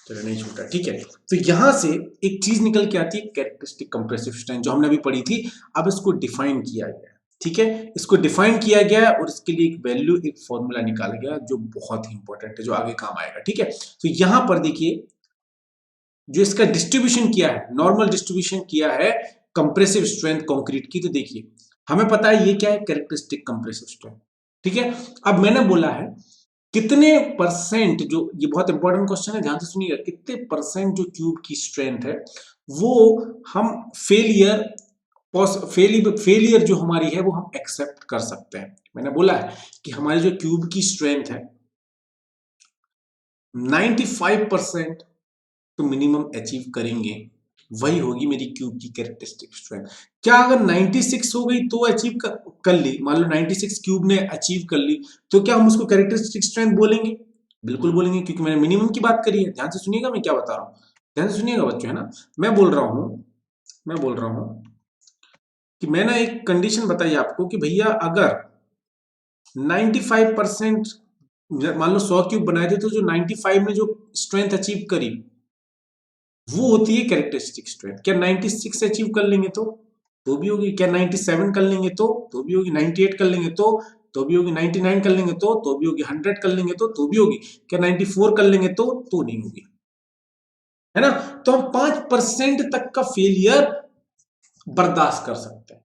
चलो नहीं छूटा। ठीक है, तो यहां से एक चीज निकल के आती है, कैरेक्टरिस्टिक कंप्रेसिव स्ट्रेंथ, जो हमने अभी पढ़ी थी। अब इसको डिफाइन किया गया है। ठीक है, इसको डिफाइन किया गया और इसके लिए एक वैल्यू, एक फॉर्मूला निकाला गया जो बहुत ही इंपॉर्टेंट है, जो आगे काम आएगा। ठीक है, तो यहां पर देखिए जो इसका डिस्ट्रीब्यूशन किया है, नॉर्मल डिस्ट्रीब्यूशन किया है कंप्रेसिव स्ट्रेंथ कंक्रीट की, तो देखिए हमें पता है ये क्या है, कैरेक्टरिस्टिक कंप्रेसिव स्ट्रेंथ। ठीक है, अब मैंने बोला है कितने परसेंट, जो ये बहुत इंपॉर्टेंट क्वेश्चन है, ध्यान से सुनिएगा, कितने परसेंट जो क्यूब की स्ट्रेंथ है वो हम फेलियर जो हमारी है वो हम एक्सेप्ट कर सकते हैं। मैंने बोला है कि हमारी जो क्यूब की स्ट्रेंथ है 95% तो मिनिमम अचीव करेंगे, वही होगी मेरी क्यूब की कैरेक्टरिस्टिक स्ट्रेंथ। क्या अगर 96 हो गई तो अचीव कर ली, मान लो 96 क्यूब ने अचीव कर ली, तो क्या हम उसको कैरेक्टरिस्टिक स्ट्रेंथ बोलेंगे? बिल्कुल बोलेंगे, क्योंकि मैंने मिनिमम की बात करी है। ध्यान से सुनिएगा मैं क्या बता रहा हूं, ध्यान से सुनिएगा बच्चों, है ना। मैं बोल रहा हूं कि मैंने एक कंडीशन बताई आपको कि भैया अगर 95% मान लो 100 क्यूब बनाए थे, तो जो 95 में जो स्ट्रेंथ अचीव करी वो होती है कैरेक्टरिस्टिक स्ट्रेंथ। क्या 96 अचीव कर लेंगे तो भी होगी। क्या 97 कर लेंगे तो भी होगी। 98 कर लेंगे तो भी होगी। 99 कर लेंगे तो भी होगी। 100 कर लेंगे तो भी होगी। क्या 94 कर लेंगे तो नहीं होगी, है ना। तो हम 5% तक का फेलियर बर्दाश्त कर सकते हैं।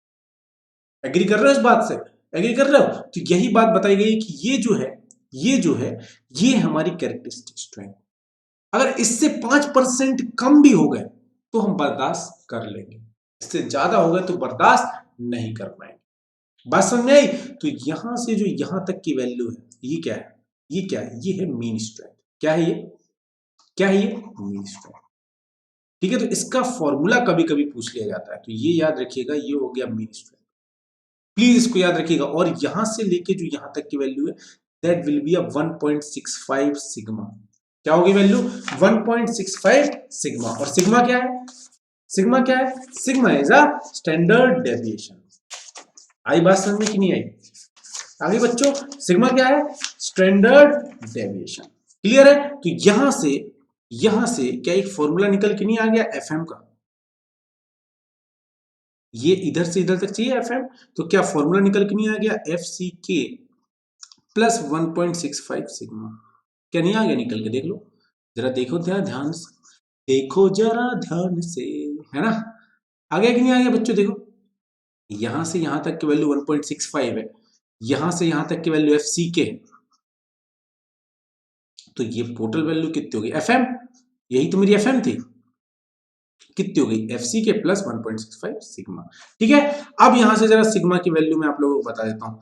एग्री कर रहे हो इस बात से? एग्री कर रहे हो? तो यही बात बताई गई कि ये हमारी कैरेक्टरिस्टिक स्ट्रेंथ। अगर इससे 5% कम भी हो गए तो हम बर्दाश्त कर लेंगे, इससे ज्यादा हो गए तो बर्दाश्त नहीं कर पाएंगे। बात समझ में आई? तो यहां से जो यहां तक की वैल्यू है, ये क्या है, ये है मीन स्ट्रेंथ। क्या है ये मीन स्ट्रेंथ। ठीक है, तो इसका फॉर्मूला कभी कभी पूछ लिया जाता है, तो ये याद रखिएगा, ये हो गया मीन स्ट्रेंथ। प्लीज इसको याद रखिएगा। और यहां से लेके जो यहां तक की वैल्यू है, that will be a 1.65 sigma. क्या होगी वैल्यू? 1.65 सिग्मा। और सिग्मा क्या है? Sigma is a standard deviation. आई बात समझ में कि नहीं आई? आगे बच्चों, सिग्मा क्या है? Standard deviation. क्लियर है? तो यहां से क्या एक फॉर्मूला निकल के नहीं आ गया एफएम का? ये इधर से इधर तक चाहिए एफएम, तो क्या फॉर्मूला निकल के नहीं आ गया? एफ सी के प्लस 1.65 सिग्मा। क्या नहीं आ गया निकल के? देख लो जरा, देखो ध्यान से, देखो जरा ध्यान से, है ना। आ गया कि नहीं आ गया बच्चों? देखो यहां से यहां तक की वैल्यू 1.65 है, यहां से यहां तक की वैल्यू एफ सी के, तो ये टोटल वैल्यू कितनी होगी? एफ एम, यही तो मेरी एफ एम थी, कितनी हो गई? एफ सी के प्लस 1.65 सिग्मा। ठीक है, अब यहां से जरा सिग्मा की वैल्यू मैं आप लोगों को बता देता हूं।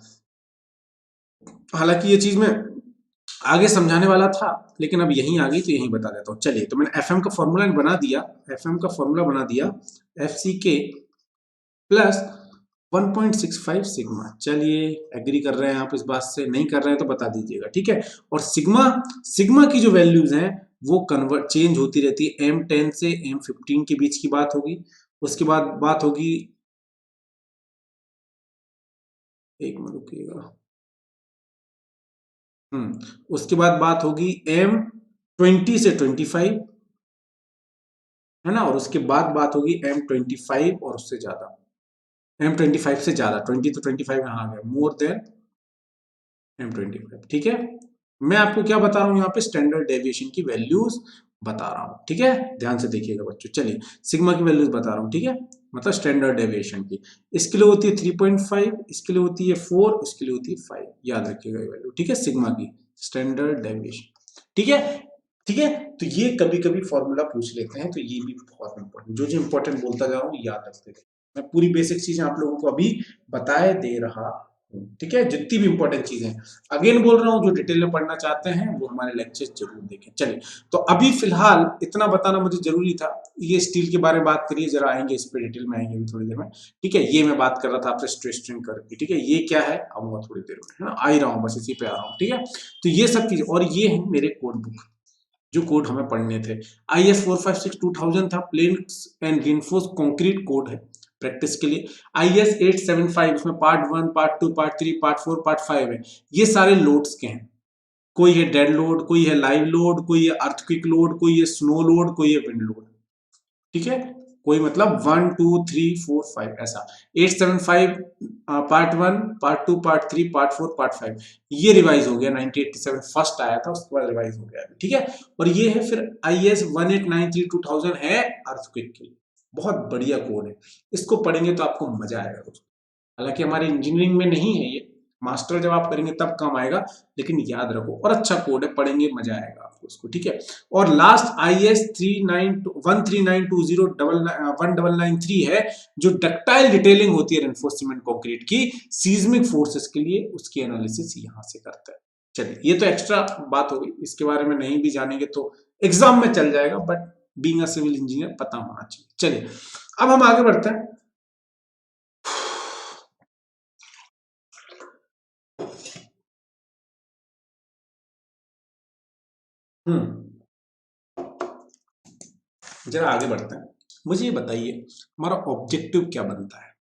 हालांकि ये चीज मैं आगे समझाने वाला था, लेकिन अब यहीं आ गई तो यहीं बता देता हूं। चलिए, तो मैंने एफएम का फॉर्मूला बना दिया, एफ सी के प्लस 1.65 सिग्मा। चलिए, एग्री कर रहे हैं आप इस बात से? नहीं कर रहे हैं तो बता दीजिएगा, ठीक है। और सिग्मा की जो वैल्यूज हैं वो कन्वर्ट चेंज होती रहती है। M10 से M15 के बीच की बात होगी, उसके बाद बात होगी, एक मिनट रुकिएगा, उसके बाद बात होगी M20 से 25, है ना। और उसके बाद बात होगी M25 और उससे ज्यादा, M25 से ज्यादा, 20 तो 25 यहाँ आ गया, मोर देन M25। ठीक है, मैं आपको क्या बता रहा हूँ यहाँ पे? स्टैंडर्ड डेविएशन की वैल्यूज बता रहा हूँ, ठीक है। ध्यान से देखिएगा बच्चों। चलिए, सिग्मा की वैल्यूज बता रहा हूँ, ठीक है, मतलब स्टैंडर्ड डेविएशन की। इसके लिए होती है 3.5, इसके लिए होती है 4, इसके लिए होती है 5। याद रखिएगा ये वैल्यू, ठीक है, सिग्मा की स्टैंडर्ड डेविएशन। ठीक है, ठीक है। तो ये कभी कभी फॉर्मूला पूछ लेते हैं, तो ये भी बहुत इंपॉर्टेंट, जो इंपॉर्टेंट बोलता जा रहा हूँ याद रखते हैं। मैं पूरी बेसिक चीजें आप लोगों को अभी बताए दे रहा हूँ, ठीक है, जितनी भी इंपॉर्टेंट चीजें हैं। अगेन बोल रहा हूँ, जो डिटेल में पढ़ना चाहते हैं वो हमारे लेक्चर जरूर देखें। चलिए, तो अभी फिलहाल इतना बताना मुझे जरूरी था। ये स्टील के बारे में बात करिए, जरा आएंगे इस पे, डिटेल में आएंगे थोड़ी देर में, ठीक है। ये मैं बात कर रहा था आपसे स्ट्रेस स्ट्रेन करके, ठीक है। ये क्या है, आऊंगा थोड़ी देर में, है ना, आ ही रहा हूँ, बस इसी पे आ रहा हूँ, ठीक है। तो ये सब चीज, और ये है मेरे कोड बुक, जो कोड हमें पढ़ने थे। IS 456 2000 था, plain and reinforced concrete code है प्रैक्टिस के लिए। IS 875, उसमें part 1, part 2, part 3, part 4, part 5 है। ये सारे लोड्स के हैं, कोई है डेड लोड, कोई है लाइव लोड, कोई है अर्थक्वेक लोड, कोई है स्नो लोड, कोई है विंड लोड, ठीक है। कोई मतलब 1 2 3 4 5 ऐसा 875 part 1 part 2 part 3 part 4 part 5 ये रिवाइज हो गया 1987 फर्स्ट आया था उसके बाद रिवाइज हो गया ठीक है। और ये है फिर IS 1893 2000 है अर्थक्वेक के लिए, बहुत बढ़िया कोड है, इसको पढ़ेंगे तो आपको मजा आएगा दोस्तों। हालांकि हमारी इंजीनियरिंग में नहीं है ये, मास्टर जब आप करेंगे तब काम आएगा, लेकिन याद रखो और अच्छा कोड है, पढ़ेंगे मजा आएगा आपको उसको ठीक है। और लास्ट IS 13920 है जो डक्टाइल डिटेलिंग होती है रेनफोर्समेंट कंक्रीट की सीज्मिक फोर्सेस के लिए, उसकी एनालिसिस यहां से करता है। चलिए ये तो एक्स्ट्रा बात हो गई, इसके बारे में नहीं भी जानेंगे तो एग्जाम में चल जाएगा, but being a civil engineer पता होना चाहिए। चलिए अब हम आगे बढ़ते हैं। जरा आगे बढ़ते हैं। मुझे ये बताइए हमारा ऑब्जेक्टिव क्या बनता है,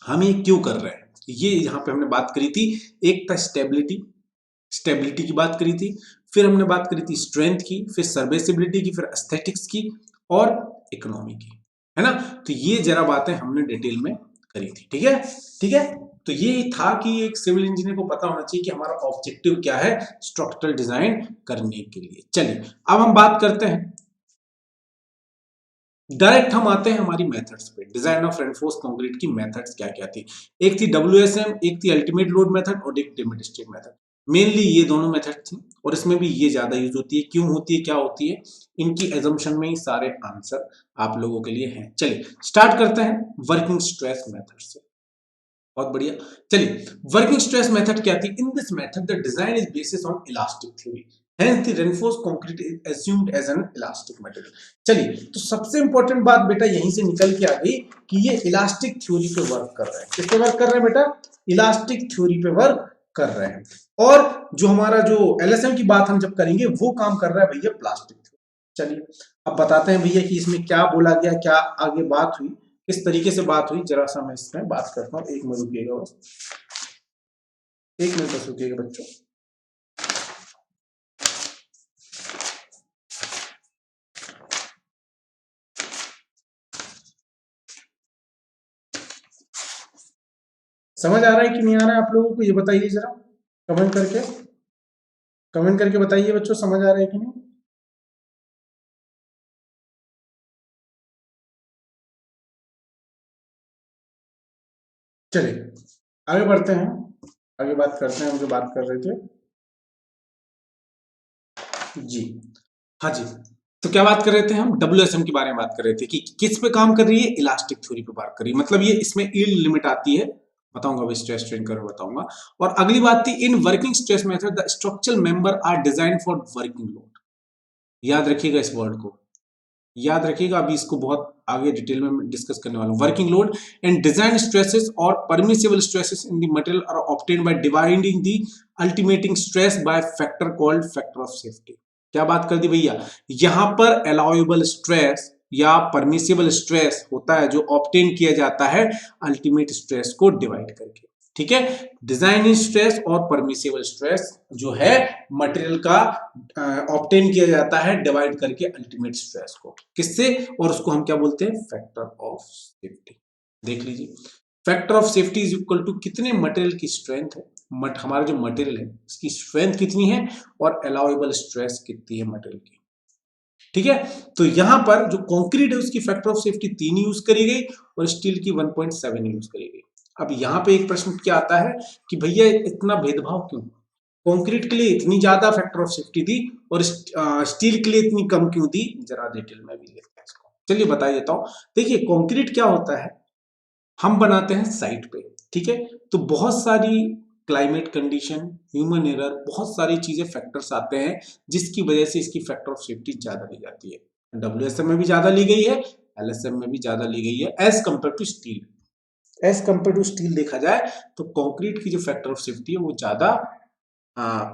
हम ये क्यों कर रहे हैं। ये यहाँ पे हमने बात करी थी, एक था स्टेबिलिटी की बात करी थी, फिर हमने बात करी थी स्ट्रेंथ की, फिर सर्विसिबिलिटी की, फिर एस्थेटिक्स की और इकोनॉमी की, है ना। तो ये जरा बातें हमने डिटेल में करी थी, ठीक है ठीक है। तो ये था कि एक सिविल इंजीनियर को पता होना चाहिए कि हमारा ऑब्जेक्टिव क्या है स्ट्रक्चरल डिजाइन करने के लिए। चलिए अब हम बात करते हैं, डायरेक्ट हम आते हैं हमारी मेथड्स पे। डिजाइन ऑफ रेनफोर्स कंक्रीट की मेथड्स क्या क्या थी, एक थी WSM, एक थी अल्टीमेट लोड मेथड और एक लिमिट स्टेट मेथड। मेनली ये दोनों मेथड थी और इसमें भी ये ज्यादा यूज होती है। क्यों होती है, क्या होती है, इनकी एजम्पशन में ही सारे आंसर आप लोगों के लिए हैं। चलिए स्टार्ट करते हैं वर्किंग स्ट्रेस मेथड से। बहुत बढ़िया, चलिए वर्किंग स्ट्रेस मेथड क्या थी। इन this method the design is basis on elastic theory, hence the reinforced concrete is assumed as an elastic material। चलिए तो सबसे इंपॉर्टेंट बात बेटा यहीं से निकल के आ गई कि ये इलास्टिक थ्योरी पे वर्क कर रहा है। किस पे वर्क कर रहे हैं बेटा, इलास्टिक थ्योरी पे वर्क कर रहे हैं। और जो हमारा जो LSM की बात हम जब करेंगे वो काम कर रहा है भैया प्लास्टिक थ्योरी। चलिए अब बताते हैं भैया कि इसमें क्या बोला गया, क्या आगे बात हुई, किस तरीके से बात हुई, जरा सा मैं इसमें बात करता हूँ। एक मिनट रुकिएगा बस, एक मिनट बस रुकिएगा बच्चों। समझ आ रहा है कि नहीं आ रहा है आप लोगों को, ये बताइए जरा कमेंट करके, कमेंट करके बताइए बच्चों समझ आ रहा है कि नहीं। चलिए आगे बढ़ते हैं, आगे बात करते हैं, हम जो बात कर रहे थे जी। हाँ जी, तो क्या बात कर रहे थे हम, WSM के बारे में बात कर रहे थे कि किस पे काम कर रही है, इलास्टिक थ्योरी पे बात कर रही है। मतलब ये इसमें यील्ड लिमिट आती है, बताऊंगा अभी स्ट्रेस स्ट्रेन कर्व बताऊंगा। और अगली बात थी in working stress method the structural member are design for working load. याद रखिएगा इस वर्ड को, याद रखिएगा, अभी इसको बहुत आगे डिटेल में डिस्कस करने वाला हूं। Working load and design stresses और permissible stresses in the material are obtained by dividing the ultimating stress by factor called factor of safety. क्या बात कर दी भैया, यहां पर अलाउएबल स्ट्रेस या परमिसिबल स्ट्रेस होता है जो ऑब्टेन किया जाता है अल्टीमेट स्ट्रेस को डिवाइड करके, ठीक है। डिजाइन स्ट्रेस और परमिसिबल स्ट्रेस जो है मटेरियल का ऑब्टेन किया जाता है डिवाइड करके अल्टीमेट स्ट्रेस को, किससे, और उसको हम क्या बोलते हैं, फैक्टर ऑफ सेफ्टी। देख लीजिए, factor of safety is equal to कितने मटेरियल की स्ट्रेंथ है, हमारा जो मटेरियल है इसकी स्ट्रेंथ कितनी है और अलाउएबल स्ट्रेस कितनी है मटेरियल की, ठीक है। तो यहां पर जो कंक्रीट है उसकी फैक्टर ऑफ सेफ्टी 3 यूज करी गई और स्टील की 1.7 यूज करी गई। अब यहाँ पे एक प्रश्न क्या आता है कि भैया इतना भेदभाव क्यों, कंक्रीट के लिए इतनी ज्यादा फैक्टर ऑफ सेफ्टी थी और स्टील के लिए इतनी कम क्यों थी, जरा डिटेल में भी लेते हैं इसको। चलिए बता देता हूं, देखिए कंक्रीट क्या होता है, हम बनाते हैं साइट पे, ठीक है। तो बहुत सारी क्लाइमेट कंडीशन, ह्यूमन एरर, बहुत सारी चीजें फैक्टर्स आते हैं जिसकी वजह से इसकी फैक्टर ऑफ सेफ्टी ज्यादा ली जाती है। WSM में भी ज्यादा ली गई है, LSM में भी ज्यादा ली गई है as compare to steel. As compare to steel देखा जाए तो कंक्रीट की जो फैक्टर ऑफ सेफ्टी है वो ज्यादा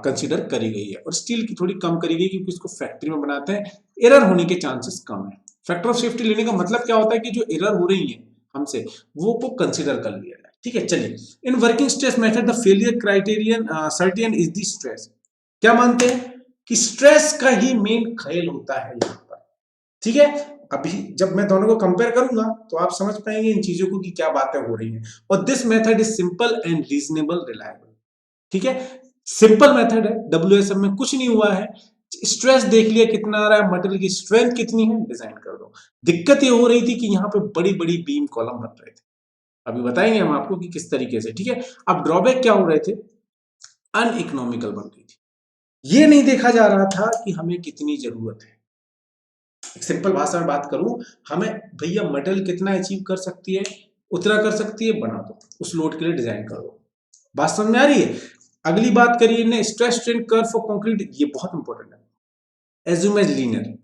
कंसीडर करी गई है और स्टील की थोड़ी कम करी गई क्योंकि इसको फैक्ट्री में बनाते हैं, एरर होने के चांसेस कम है। फैक्टर ऑफ सेफ्टी लेने का मतलब क्या होता है कि जो एरर हो रही है हमसे वो को कंसीडर कर लिया जाए, ठीक है। चलिए इन working stress method the failure criterion certain is the stress. क्या मानते हैं कि स्ट्रेस का ही मेन खेल होता है यहाँ पर, ठीक है, अभी जब मैं दोनों को कंपेयर करूंगा तो आप समझ पाएंगे इन चीजों को कि क्या बातें हो रही हैं। और this method is simple and reasonable reliable. ठीक है, सिंपल मेथड है, डब्ल्यूएसएम में कुछ नहीं हुआ है, स्ट्रेस देख लिया कितना आ रहा है, मटेरियल की स्ट्रेंथ कितनी है, डिजाइन कर दो। दिक्कत ये हो रही थी कि यहाँ पे बड़ी बड़ी बीम कॉलम बन रहे थे, अभी बताएंगे हम आपको कि किस तरीके से। ठीक है, अब ड्रॉबैक क्या हो रहे थे, अनइकोनॉमिकल बन रही थी, ये नहीं देखा जा रहा था कि हमें कितनी जरूरत है। एक सिंपल भाषा में बात करूं, हमें भैया मटेरियल कितना अचीव कर सकती है, उतना कर सकती है, बना दो, उस लोड के लिए डिजाइन कर दो। बात समझ में आ रही है। अगली बात करिए ने stress strain curve for concrete, ये बहुत इंपॉर्टेंट है। एज्यूम एज लीनियर,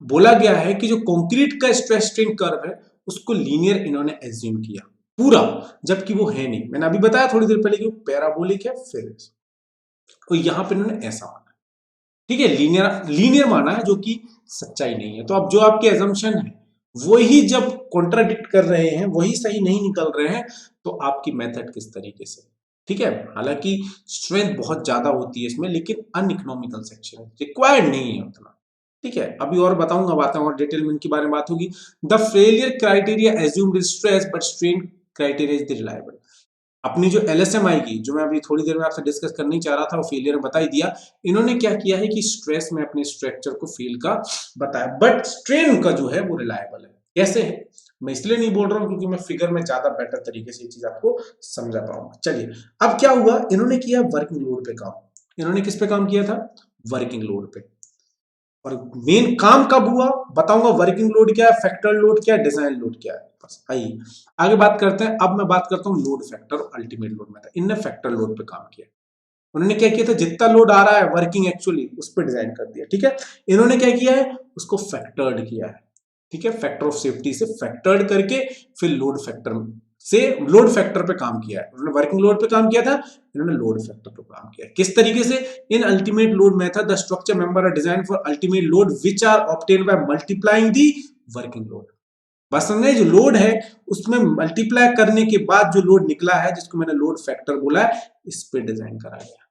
बोला गया है कि जो कंक्रीट का स्ट्रेस स्ट्रेन कर्व है उसको लीनियर इन्होंने एज्यूम किया पूरा, जबकि वो है नहीं। मैंने अभी बताया थोड़ी देर पहले कि वो पैराबोलिक है, फिर तो यहां पे इन्होंने ऐसा माना। ठीक है, लीनियर लीनियर माना है, जो कि सच्चाई नहीं है। तो अब जो आपके एजम्पशन है वही जब कॉन्ट्राडिक्ट कर रहे हैं, वही सही नहीं निकल रहे हैं, तो आपकी मेथड किस तरीके से। ठीक है, हालांकि स्ट्रेंथ बहुत ज्यादा होती है इसमें, लेकिन अनइकोनॉमिकल सेक्शन रिक्वायर्ड नहीं है उतना। ठीक है, अभी और बताऊंगा, बातें और डिटेल में इनके बारे में बात होगी। The failure criteria assumed stress but strain criteria is the reliable. अपनी जो एलएसएम आएगी, जो मैं अभी थोड़ी देर में आपसे डिस्कस करने ही चाह रहा था, वो फेलियर में बता ही दिया। इन्होंने क्या किया है कि स्ट्रेस में अपने स्ट्रक्चर को फेल का बताया, बट स्ट्रेन का जो है वो रिलायबल है। कैसे है, मैं इसलिए नहीं बोल रहा हूं क्योंकि मैं फिगर में ज्यादा बेटर तरीके से ये चीज आपको समझा पाऊंगा। चलिए, अब क्या हुआ, इन्होंने किया वर्किंग लोड पे काम। इन्होंने किस पे काम किया था, वर्किंग लोड पे। और मेन काम कब हुआ बताऊंगा, वर्किंग लोड क्या है, फैक्टर लोड क्या है, डिजाइन लोड क्या है। बस आइए आगे बात करते हैं। अब मैं बात करता हूं लोड फैक्टर और अल्टीमेट लोड मेथड। इनने फैक्टर लोड पे काम किया। उन्होंने क्या किया था, जितना लोड आ रहा है वर्किंग एक्चुअली उस पर डिजाइन कर दिया। ठीक है, इन्होंने क्या किया है, उसको फैक्टर्ड किया है। ठीक है, फैक्टर ऑफ सेफ्टी से फैक्टर्ड करके फिर लोड फैक्टर से लोड फैक्टर पे काम किया है। उन्होंने वर्किंग लोड पे काम किया था, इन्होंने लोड फैक्टर पे काम किया है। किस तरीके से, in ultimate load method the structure member are design for ultimate load which are obtain by multiplying the working load. बस समझे, जो लोड है उसमें मल्टीप्लाई करने के बाद जो लोड निकला है, जिसको मैंने लोड फैक्टर बोला है, इस पे डिजाइन करा गया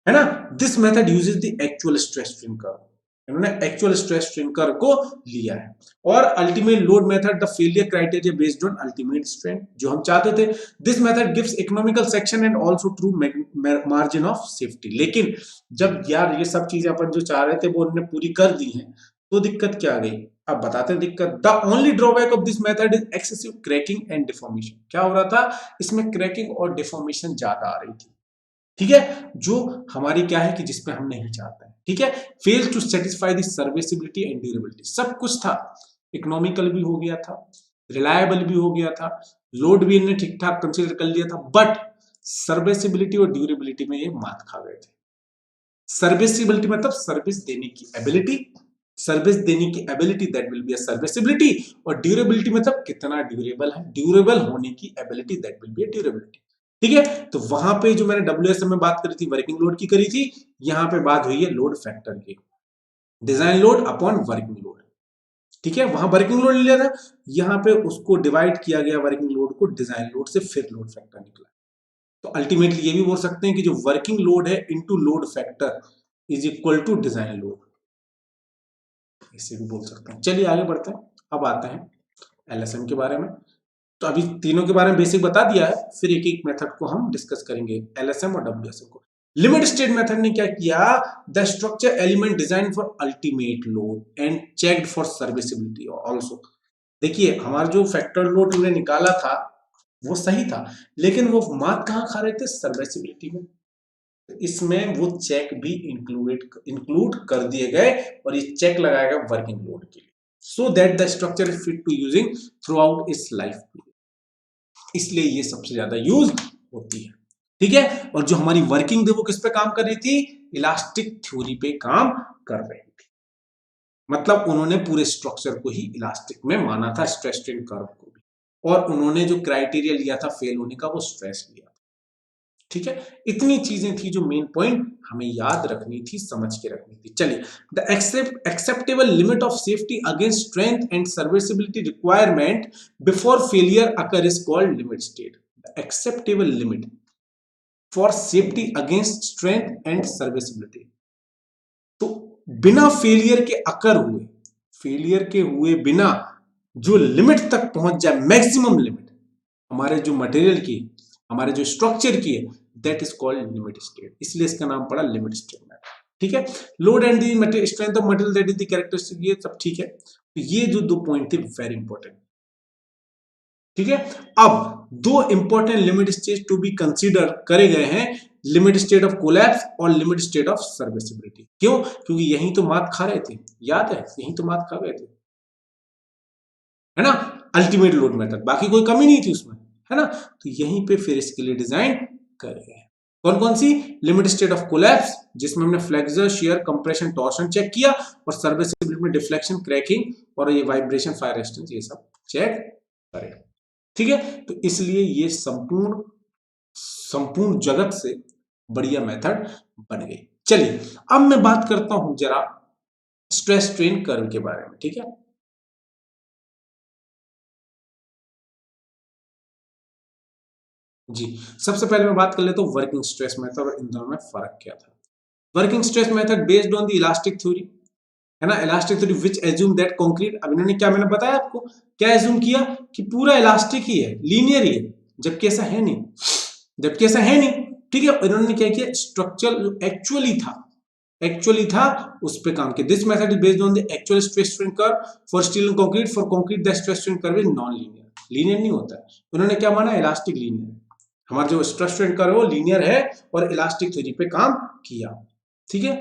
है ना। This method uses the actual stress strain curve. इन्होंने एक्चुअल स्ट्रेस स्ट्रेन कर्व को लिया है। और ultimate load method the failure criteria based on ultimate strain, जो हम चाहते थे। This method gives economical section and also true margin of safety. लेकिन जब यार ये सब चीजें अपन जो चाह रहे थे वो उन्होंने पूरी कर दी हैं, तो दिक्कत क्या आ गई, अब बताते हैं दिक्कत। The only drawback of this method is excessive cracking and deformation. क्या हो रहा था, इसमें क्रैकिंग और डिफॉर्मेशन ज्यादा आ रही थी। ठीक है, जो हमारी क्या है कि जिसपे हम नहीं चाहते हैं। ठीक है, fail to satisfy the serviceability and durability. सब कुछ था, इकोनॉमिकल भी हो गया था, रिलायबल भी हो गया था, लोड भी इन्हें ठीक ठाक कंसीडर कर लिया था, बट सर्विसिबिलिटी और ड्यूरेबिलिटी में ये मात खा गए थे। सर्विसिबिलिटी मतलब सर्विस देने की एबिलिटी, सर्विस देने की ability that will be a serviceability, और ड्यूरेबिलिटी मतलब कितना ड्यूरेबल है, ड्यूरेबल होने की ability that will be a durability. ठीक है, तो वहां पे जो मैंने डब्ल्यूएसएम में बात करी थी, वर्किंग लोड की करी थी, यहां पे बात हुई है लोड फैक्टर की, design load upon working load. ठीक है, वहां वर्किंग लोड ले लिया था, यहां पे उसको डिवाइड किया गया वर्किंग लोड को डिजाइन लोड से, फिर लोड फैक्टर निकला। तो अल्टीमेटली ये भी बोल सकते हैं कि जो वर्किंग लोड है into load factor is equal to design load, इसे भी बोल सकते हैं। चलिए आगे बढ़ते हैं, अब आते हैं एलएसएम के बारे में। तो अभी तीनों के बारे में बेसिक बता दिया है, फिर एक एक मेथड को हम डिस्कस करेंगे, एलएसएम और डब्ल्यूएसएम को। लिमिट स्टेट मेथड ने क्या किया, the structure element design for ultimate load and checked for serviceability also. देखिए, हमारा जो फैक्टर लोड हमने निकाला था वो सही था, लेकिन वो मात कहां खा रहे थे, सर्विसिबिलिटी में। इसमें वो चेक भी इंक्लूड कर दिए गए, और ये चेक लगाएगा वर्किंग लोड के लिए, so that the structure is fit to using throughout its life period. इसलिए ये सबसे ज्यादा यूज होती है। ठीक है, और जो हमारी वर्किंग थी वो किस पे काम कर रही थी, इलास्टिक थ्योरी पे काम कर रही थी। मतलब उन्होंने पूरे स्ट्रक्चर को ही इलास्टिक में माना था, स्ट्रेस स्ट्रेन कर्व को भी, और उन्होंने जो क्राइटेरिया लिया था फेल होने का, वो स्ट्रेस लिया था। ठीक है, इतनी चीजें थी जो मेन पॉइंट हमें याद रखनी थी, समझ के रखनी थी। चलिए, the acceptable limit of safety against strength and serviceability requirement before failure occur is called limit state. The acceptable limit for safety against strength and serviceability, तो बिना फेलियर के अकर हुए फेलियर के हुए बिना जो लिमिट तक पहुंच जाए, मैक्सिमम लिमिट हमारे जो मटेरियल की, हमारे जो स्ट्रक्चर की है, that is called limit state, इसलिए इसका नाम पड़ा लिमिट स्टेट मेथड। ठीक है, load and the strength of material that is the characteristic, ये सब ठीक है। तो ये जो दो पॉइंट थे वेरी इंपॉर्टेंट। ठीक है, अब दो important limit state to be consider करे गए हैं, लिमिट स्टेट ऑफ कोलैप्स और लिमिट स्टेट ऑफ सर्विसिबिलिटी। क्यों? क्योंकि यही तो मात खा रहे थे, याद है, यही तो मात खा गए थे, है ना, अल्टीमेट लोड मेथड, बाकी कोई कमी नहीं थी उसमें, है ना। तो यहीं पे फिर इसके लिए डिजाइन करे गए। कौन कौन सी? लिमिट स्टेट ऑफ कोलैप्स, जिसमें हमने flexure, shear, compression, torsion check किया, और सर्विसिबिलिटी में डिफ्लेक्शन, क्रैकिंग और ये वाइब्रेशन, फायर रेजिस्टेंस, ये सब चेक करें। ठीक है, तो इसलिए ये संपूर्ण संपूर्ण जगत से बढ़िया मेथड बन गई। चलिए अब मैं बात करता हूं जरा स्ट्रेस स्ट्रेन कर्व के बारे में। ठीक है, जी, सबसे पहले मैं बात कर लेता हूं वर्किंग स्ट्रेस मेथड और इन दोनों में फर्क क्या था। Working stress method based on the elastic theory, है ना, elastic theory which assume that concrete, अब इन्होंने क्या, मैंने बताया आपको क्या एज्यूम किया कि पूरा इलास्टिक ही है, लीनियर ही है, जबकि ऐसा है नहीं, जबकि ऐसा है नहीं। ठीक है, इन्होंने क्या किया, स्ट्रक्चर जो एक्चुअली था उस पे काम किया। This method is based on the actual stress strain curve for steel and concrete, for concrete the stress strain curve is non linear, linear नहीं होता है। उन्होंने क्या माना, इलास्टिक लीनियर, हमारा जो स्ट्रेस स्ट्रेन कर्व है वो लीनियर है और इलास्टिक थ्योरी पे काम किया। ठीक है,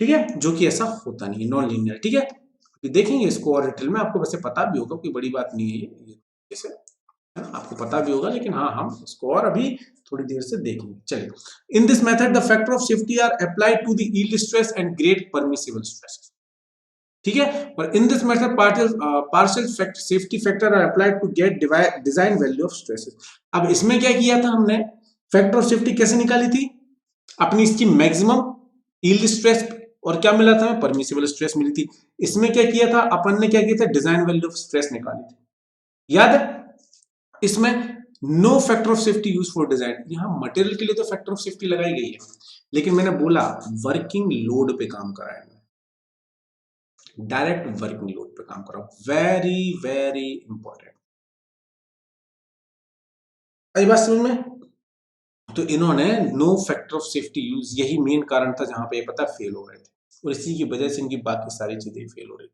ठीक है, जो कि ऐसा होता नहीं है, नॉन लीनियर। ठीक है, देखेंगे इसको और डिटेल में, आपको वैसे पता भी होगा, कोई बड़ी बात नहीं है ये जैसे, है ना, आपको पता भी होगा, लेकिन हाँ हम इसको और अभी थोड़ी देर से देखेंगे। चलिए, in this method the factor of safety are applied to the yield stress and grade permissible stress. ठीक है, और in this method partial safety factor are applied to get design value of stresses. अब इसमें क्या किया था हमने, factor of safety कैसे निकाली थी, अपनी इसकी मैक्सिमम यील्ड स्ट्रेस, और क्या मिला था, परमिसिबल स्ट्रेस मिली थी। इसमें क्या किया था अपन ने, क्या किया था, डिजाइन वैल्यू ऑफ स्ट्रेस निकाली थी, याद है। इसमें no factor of safety use for design, यहां मटेरियल के लिए तो फैक्टर ऑफ सेफ्टी लगाई गई है, लेकिन मैंने बोला वर्किंग लोड पे काम करा है, डायरेक्ट वर्किंग लोड पे काम करा, वेरी वेरी इंपॉर्टेंट। आई बात समझ में? तो इन्होंने no factor of safety use, यही मेन कारण था जहां पे ये पता फेल हो रहे थे, और इसी की वजह से इनकी बाकी सारी चीजें फेल हो रही थी,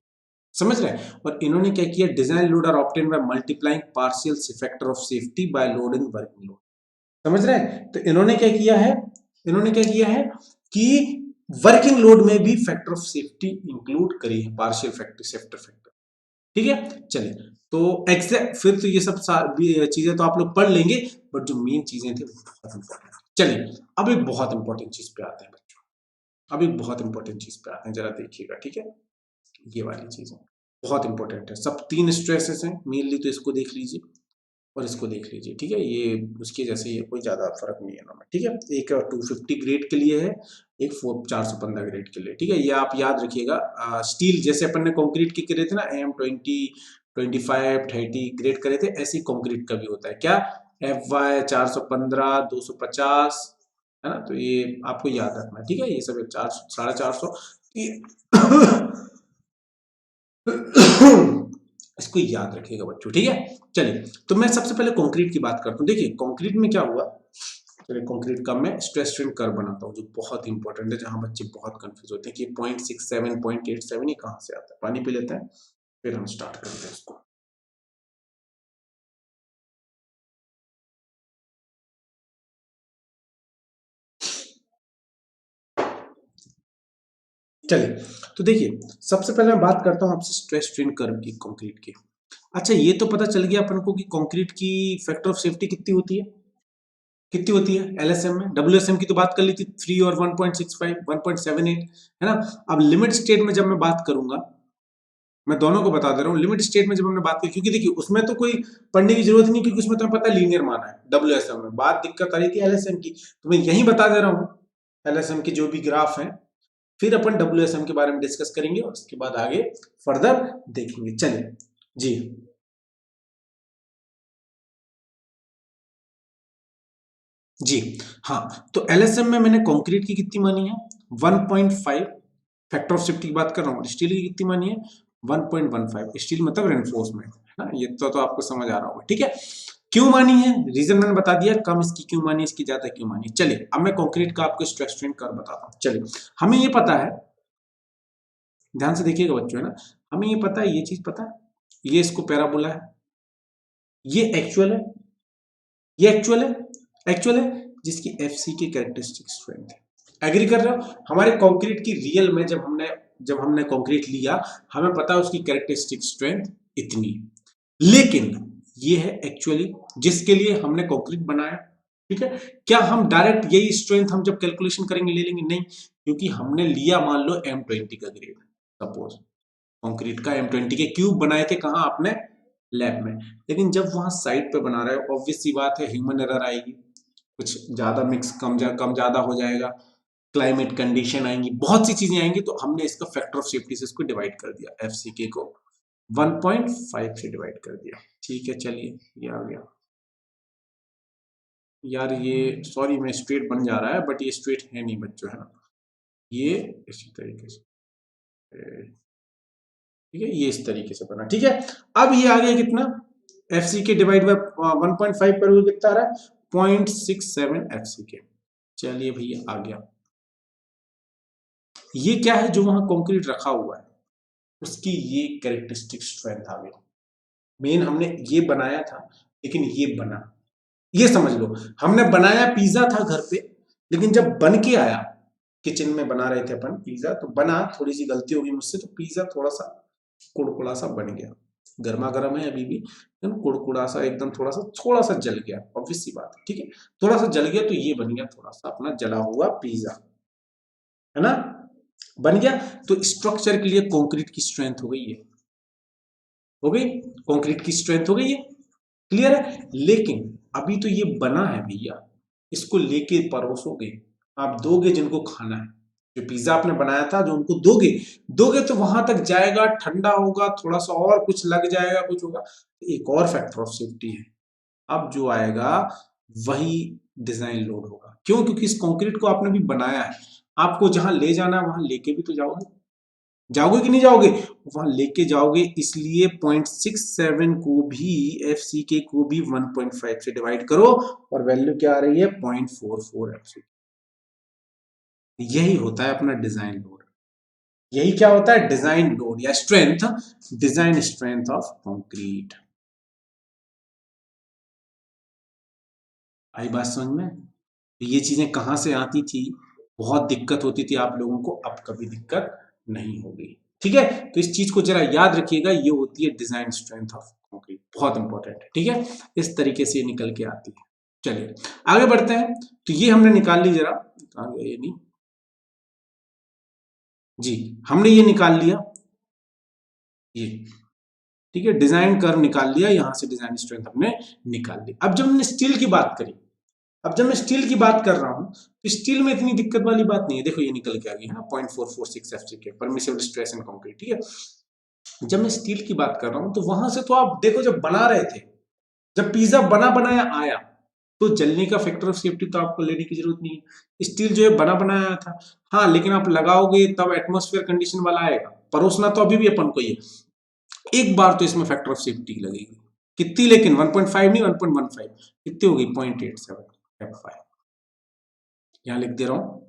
समझ रहे हैं। और इन्होंने क्या किया, design load are obtain by multiplying partial factor of safety by load in working load, समझ रहे हैं। तो इन्होंने क्या किया है, इन्होंने क्या किया है कि वर्किंग लोड में भी फैक्टर ऑफ सेफ्टी इंक्लूड करी है, पार्शियल फैक्टर, सेफ्टर फैक्टर। ठीक है, चलिए, तो एग्जैक्ट फिर तो ये सब चीजें तो आप लोग पढ़ लेंगे, बट जो मेन चीजें थी वो बहुत इंपॉर्टेंट। चलिए, अब एक बहुत इंपॉर्टेंट चीज पे आते हैं बच्चों, अब एक बहुत इंपॉर्टेंट चीज पे आते हैं, जरा देखिएगा। ठीक है, ये वाली चीजें बहुत इंपॉर्टेंट है, सब तीन स्ट्रेसेस हैं मेनली, तो इसको देख लीजिए और इसको देख लीजिए। ठीक है, ये उसके जैसे ये कोई ज्यादा फर्क नहीं है इनमें। ठीक है, एक 250 ग्रेड के लिए है, एक 415 ग्रेड के लिए। ठीक है, ये आप याद रखिएगा। स्टील जैसे अपन ने कंक्रीट की करे थे ना, AM20, 25, 30 ग्रेड करे थे, ऐसे कंक्रीट का भी होता है क्या, FY 415, 250, है ना। तो ये आपको याद रखना है। ठीक है, ये सब 400, 450 इसको याद रखिएगा बच्चों। ठीक है, चलिए, तो मैं सबसे पहले कंक्रीट की बात करता हूँ। देखिए कंक्रीट में क्या हुआ, चलिए कंक्रीट का मैं स्ट्रेस स्ट्रेन कर्व बनाता हूँ, जो बहुत इंपॉर्टेंट है, जहां बच्चे बहुत कंफ्यूज होते हैं कि 0.67, 0.87 ये कहां से आता है। पानी पी लेते हैं, फिर हम स्टार्ट करते हैं इसको। चलिए, तो देखिए सबसे पहले मैं बात करता हूँ आपसे स्ट्रेस स्ट्रेन कर्व की, कंक्रीट की। अच्छा, ये तो पता चल गया अपन को कि कंक्रीट की फैक्टर ऑफ सेफ्टी कितनी होती है, कितनी होती है एलएसएम में। डब्ल्यूएसएम की तो बात कर ली थी 3 और 1.65, 1.78, है ना। अब लिमिट स्टेट में जब मैं बात करूंगा, मैं दोनों को बता दे रहा हूँ, लिमिट स्टेट में जब हमने बात की, क्योंकि देखिए उसमें तो कोई पढ़ने की जरूरत नहीं, क्योंकि उसमें तो पता है लीनियर माना है। डब्ल्यूएसएम में बात दिक्कत आ रही थी एलएसएम की, तो मैं यही बता दे रहा हूँ एलएसएम की जो भी ग्राफ है, फिर अपन डब्ल्यूएसएम के बारे में डिस्कस करेंगे और उसके बाद आगे फर्दर देखेंगे। चलिए जी, जी हाँ, तो एलएसएम में मैंने कंक्रीट की कितनी मानी है, 1.5, फैक्टर ऑफ सेफ्टी की बात कर रहा हूँ। स्टील की कितनी मानी है 1.15। स्टील मतलब रेनफोर्समेंट है ना, ये तो आपको समझ आ रहा होगा। ठीक है, क्यों मानी है, रीजन मैंने बता दिया, कम इसकी क्यों मानी, इसकी ज्यादा क्यों मानी। चलिए अब मैं कंक्रीट का आपको स्ट्रेस स्ट्रेन कर्व बताता हूँ। चलिए हमें ये पता है, ध्यान से देखिएगा बच्चों, है ना, हमें ये पता है, ये चीज पता है, ये इसको पैराबोला है, ये एक्चुअल है, ये एक्चुअल है जिसकी एफसी की कैरेक्टरिस्टिक स्ट्रेंथ है। एग्री कर रहे हो, हमारे कंक्रीट की रियल में जब हमने कंक्रीट लिया, हमें पता है उसकी कैरेक्टरिस्टिक स्ट्रेंथ इतनी, लेकिन ये है एक्चुअली जिसके लिए हमने कंक्रीट बनाया। ठीक है, क्या हम डायरेक्ट यही स्ट्रेंथ हम जब कैलकुलेशन करेंगे ले लेंगे? नहीं, क्योंकि हमने लिया मान लो M20 का ग्रेड, सपोज कंक्रीट का M20 के क्यूब बनाए थे, कहां आपने, लैब में। लेकिन जब वहां साइट पे बना रहे हो, ऑब्वियस सी बात है ह्यूमन एरर आएगी, कुछ ज्यादा मिक्स कम ज्यादा हो जाएगा, क्लाइमेट कंडीशन आएंगी, बहुत सी चीजें आएंगी, तो हमने इसका फैक्टर ऑफ सेफ्टी से इसको डिवाइड कर दिया, एफसीके को 1.5 से डिवाइड कर दिया। ठीक है, चलिए ये आ गया यार, ये सॉरी मैं स्ट्रेट बन जा रहा है, बट ये स्ट्रेट है नहीं बच्चों, है ना, ये इसी तरीके से, ठीक है, ये इस तरीके से बना। ठीक है, अब ये आ गया कितना, एफ सी के डिवाइड बाय 1.5 करोगे कितना आ रहा है 0.67 एफ सी के। चलिए भैया आ गया, ये क्या है जो वहां कंक्रीट रखा हुआ है, उसकी ये कैरेक्टरिस्टिक स्ट्रेंथ आ गई। मेन हमने ये बनाया था, लेकिन ये बना, ये समझ लो हमने बनाया पिज्जा था घर पे, लेकिन जब बन के आया, किचन में बना रहे थे अपन पिज्जा, तो बना, थोड़ी सी गलती होगी मुझसे, तो पिज्जा थोड़ा सा कुड़कुड़ा सा बन गया, गर्मा गर्म है अभी भी, कुड़कुड़ा सा एकदम थोड़ा सा जल गया, ऑब्वियस सी बात है। ठीक है, थोड़ा सा जल गया, तो ये बन गया थोड़ा सा अपना जला हुआ पिज्जा, है ना, बन गया। तो स्ट्रक्चर के लिए कंक्रीट की स्ट्रेंथ हो गई है, हो गई, कंक्रीट की स्ट्रेंथ हो गई है, क्लियर है। लेकिन अभी तो ये बना है भैया, इसको लेके परोसोगे, आप दोगे जिनको खाना है, जो पिज्जा आपने बनाया था जो उनको दोगे, तो वहां तक जाएगा, ठंडा होगा, थोड़ा सा और कुछ लग जाएगा, कुछ होगा, एक और फैक्टर ऑफ सेफ्टी है। अब जो आएगा वही डिजाइन लोड होगा, क्यों, क्योंकि इस कंक्रीट को आपने भी बनाया है, आपको जहां ले जाना है वहां लेके भी तो जाओगे, जाओगे कि नहीं जाओगे, वहां लेके जाओगे, इसलिए 0.67 को भी एफ सी के को भी 1.5 से डिवाइड करो, और वैल्यू क्या आ रही है 0.44 एफ सी। यही होता है अपना डिजाइन लोड, यही क्या होता है डिजाइन लोड या strength, design strength of concrete. आई बात समझ में, तो ये चीजें कहां से आती थी, बहुत दिक्कत होती थी आप लोगों को, अब कभी दिक्कत नहीं होगी। ठीक है, तो इस चीज को जरा याद रखिएगा, ये होती है डिजाइन स्ट्रेंथ ऑफ कंक्रीट, बहुत इंपॉर्टेंट है। ठीक है, इस तरीके से ये निकल के आती है। चलिए आगे बढ़ते हैं, तो ये हमने निकाल ली, जरा आगे ये नहीं जी, हमने ये निकाल लिया, ये ठीक है, डिजाइन कर्व निकाल लिया, यहां से डिजाइन स्ट्रेंथ हमने निकाल ली। अब जब हमने स्टील की बात करी, अब जब मैं स्टील की बात कर रहा हूं, तो स्टील में इतनी दिक्कत वाली बात नहीं है, देखो ये निकल के आ गई है ना 0.446 एफसीके परमिसिबल स्ट्रेस इन कंक्रीट। ठीक है, जब मैं स्टील की बात कर रहा हूं, तो वहां से तो आप देखो, जब बना रहे थे, जब पिज्जा बना बनाया आया, तो जलने का फैक्टर ऑफ सेफ्टी तो आपको लेने की जरूरत नहीं है, स्टील जो है बना बनाया था। हाँ, लेकिन आप लगाओगे तब एटमोस्फेयर कंडीशन वाला आएगा, परोसना तो अभी भी अपन को ही है, एक बार तो इसमें फैक्टर ऑफ सेफ्टी लगेगी, कितनी, लेकिन 1.5 नहीं 1.15, कितनी होगी 0.87 F5, यहां लिख दे रहा हूं,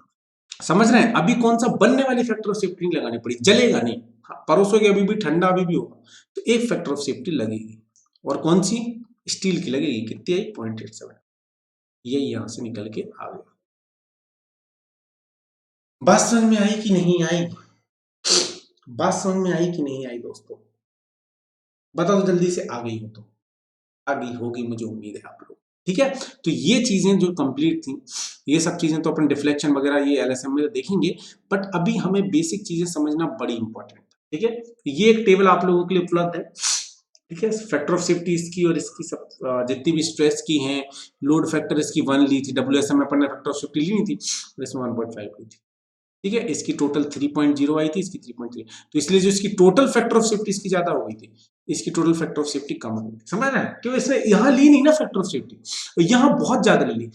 समझ रहे हैं। अभी कौन सा बनने वाली फैक्टर ऑफ सेफ्टी नहीं लगानी पड़ी, जलेगा नहीं, हाँ, परोसोगे अभी भी ठंडा अभी भी होगा, तो एक फैक्टर ऑफ सेफ्टी लगेगी, और कौन सी, स्टील की लगेगी, कितनी आई 0.87, ये यहां से निकल के आ गया। बात समझ में आई कि नहीं आई, बात समझ में आई कि नहीं आई दोस्तों, बता दो जल्दी से, आ गई हो तो, आ गई होगी मुझे उम्मीद है आप लोग। ठीक है, तो ये चीजें जो कंप्लीट थी, ये सब चीजें तो अपन डिफ्लेक्शन वगैरह ये एलएसएम में देखेंगे, बट अभी हमें बेसिक चीजें समझना बड़ी इंपॉर्टेंट है। ठीक है, ये एक टेबल आप लोगों के लिए उपलब्ध है। ठीक है, फैक्टर ऑफ सेफ्टी इसकी और इसकी सब जितनी भी स्ट्रेस की हैं, लोड फैक्टर इसकी 1 ली थी, डब्ल्यूएसएम में अपन ने फैक्टर ऑफ सेफ्टी ली नहीं थी, और इसमें 1.5 ली थी। ठीक है, इसकी टोटल 3.0 आई थी, इसकी 3.3, तो इसलिए जो इसकी टोटल फैक्टर ऑफ सेफ्टी इसकी ज्यादा हो गई थी, इसकी टोटल फैक्टर ऑफ सेफ्टी कम हो गई थी, समझ रहे हैं, क्यों इसने यहाँ ली नहीं ना फैक्टर ऑफ सेफ्टी, यहाँ बहुत ज्यादा ले ली,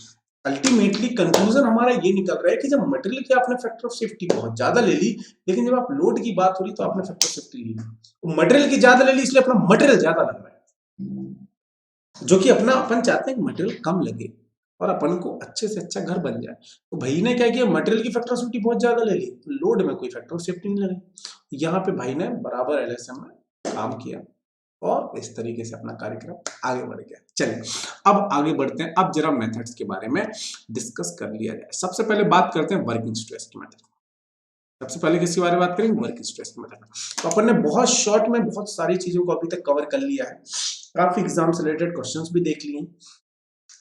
अल्टीमेटली कंक्लूजन हमारा ये निकल रहा है कि जब मटेरियल की आपने फैक्टर ऑफ सेफ्टी बहुत ज्यादा ले ली, लेकिन जब आप लोड की बात हो रही तो आपने फैक्टर ऑफ सेफ्टी ली नहीं, मटेरियल की ज्यादा ले ली इसलिए अपना मटेरियल ज्यादा लग रहा है, जो कि अपना अपन चाहते हैं कि मटेरियल कम लगे और अपन को अच्छे से अच्छा घर बन जाए। तो भाई ने क्या किया, मटेरियल की फैक्टर ऑफ सेफ्टी बहुत ज्यादा ले ली, लोड में कोई फैक्टर ऑफ सेफ्टी नहीं लगी। यहाँ पे भाई ने बराबर एलएसएम में काम किया और इस तरीके से अपना कार्यक्रम आगे बढ़ गया। चलिए अब आगे बढ़ते हैं, अब जरा मेथड्स के बारे में डिस्कस कर लिया जाए। सबसे पहले बात करते हैं वर्किंग स्ट्रेस की मेथड। सबसे पहले किसके बारे में बात करेंगे, वर्किंग स्ट्रेस की मेथड। तो अपन ने बहुत शॉर्ट में बहुत सारी चीजों को अभी तक कवर कर लिया है, काफी एग्जाम से रिलेटेड क्वेश्चंस भी देख लिए।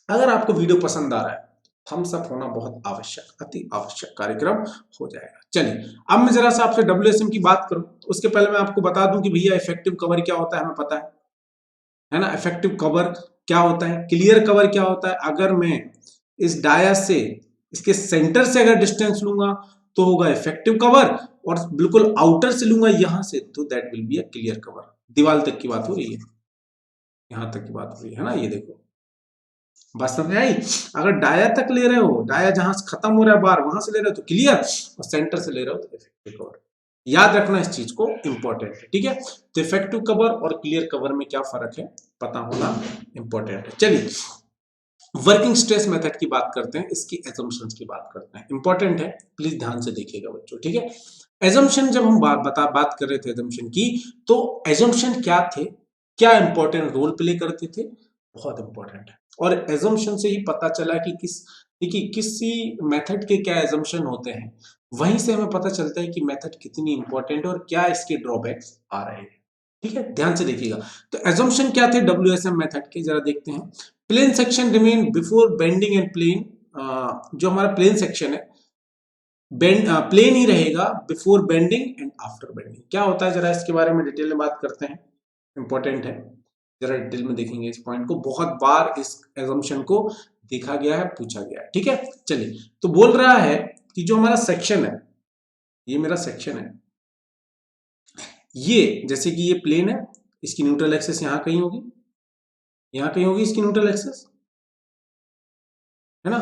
अगर आपको वीडियो पसंद आ रहा है, थम्स अप होना बहुत आवश्यक, अति आवश्यक कार्यक्रम हो जाएगा। चलिए अब मैं जरा सा आपसे डब्ल्यूएसएम की बात करूं तो उसके पहले मैं आपको बता दूं कि भैया इफेक्टिव कवर क्या होता है, हमें पता है ना। इफेक्टिव कवर क्या होता है, क्लियर कवर क्या होता है। अगर मैं इस डाया से इसके सेंटर से अगर डिस्टेंस लूंगा तो होगा इफेक्टिव कवर, और बिल्कुल आउटर से लूंगा यहां से तो that will be a clear cover. दीवार तक की बात हो रही है, यहां तक की बात हो रही है ना, ये देखो बात समझ आई। अगर डाया तक ले रहे हो, डाया जहां से खत्म हो रहा है बार वहां से ले रहे हो तो क्लियर, और सेंटर से ले रहे हो तो इफेक्टिव कवर। याद रखना इस चीज को, इंपॉर्टेंट है, ठीक है। तो इफेक्टिव कवर और क्लियर कवर में क्या फर्क है पता होना इंपॉर्टेंट है। चलिए वर्किंग स्ट्रेस मेथड की बात करते हैं, इसकी एजम्पशंस की बात करते हैं, इंपॉर्टेंट है, प्लीज ध्यान से देखिएगा बच्चों, ठीक है। एजम्पशन जब हम बात कर रहे थे एजम्पशन की, तो एजम्पशन क्या थे, क्या इंपॉर्टेंट रोल प्ले करते थे, बहुत इंपॉर्टेंट है। और एजम्पशन से ही पता चला कि देखिए किसी मेथड के क्या एजम्पशन होते हैं, वहीं से हमें पता चलता है कि मेथड कितनी इंपॉर्टेंट है और क्या इसके ड्रॉबैक्स आ रहे हैं, ठीक है। ध्यान से देखिएगा। तो एजम्पशन क्या थे डब्ल्यूएसएम मेथड के, जरा देखते हैं। Plane section remain before bending and plane, जो हमारा प्लेन सेक्शन है प्लेन ही रहेगा before bending and after bending. क्या होता है जरा इसके बारे में डिटेल में बात करते हैं, इंपॉर्टेंट है, जरा डिटेल में देखेंगे इस पॉइंट को। बहुत बार इस एजम्पशन को देखा गया है, पूछा गया है, ठीक है। चलिए तो बोल रहा है कि जो हमारा सेक्शन है, ये मेरा सेक्शन है, ये जैसे कि ये प्लेन है, इसकी न्यूट्रल एक्सिस यहां कहीं होगी, यहां कहीं होगी इसकी न्यूट्रल एक्सिस, है ना,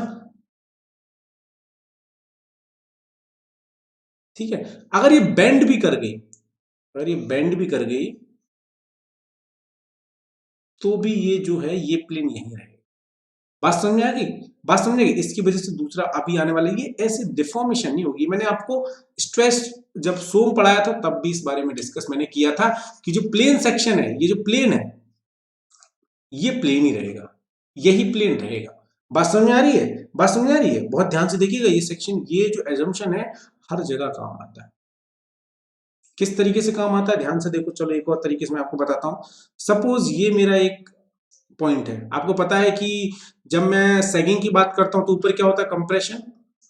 ठीक है। अगर ये बेंड भी कर गई, अगर ये बेंड भी कर गई तो भी ये जो है ये प्लेन यहीं रहेगा। बात समझ में आ गई, बात समझ गई। इसकी वजह से दूसरा अभी आने वाला, ये ऐसे डिफॉर्मेशन नहीं होगी। मैंने आपको स्ट्रेस जब सोम पढ़ाया था तब भी इस बारे में डिस्कस मैंने किया था कि जो प्लेन सेक्शन है, ये जो प्लेन है ये प्लेन ही रहेगा, यही प्लेन रहेगा। बात समझ में आ रही है, बात समझ में आ रही है, बहुत ध्यान से देखिएगा। ये सेक्शन, ये जो एजम्पशन है हर जगह काम आता है। किस तरीके से काम आता है ध्यान से देखो। चलो एक और तरीके से मैं आपको बताता हूं। सपोज ये मेरा एक पॉइंट है, आपको पता है कि जब मैं सैगिंग की बात करता हूं तो ऊपर क्या होता है कंप्रेशन,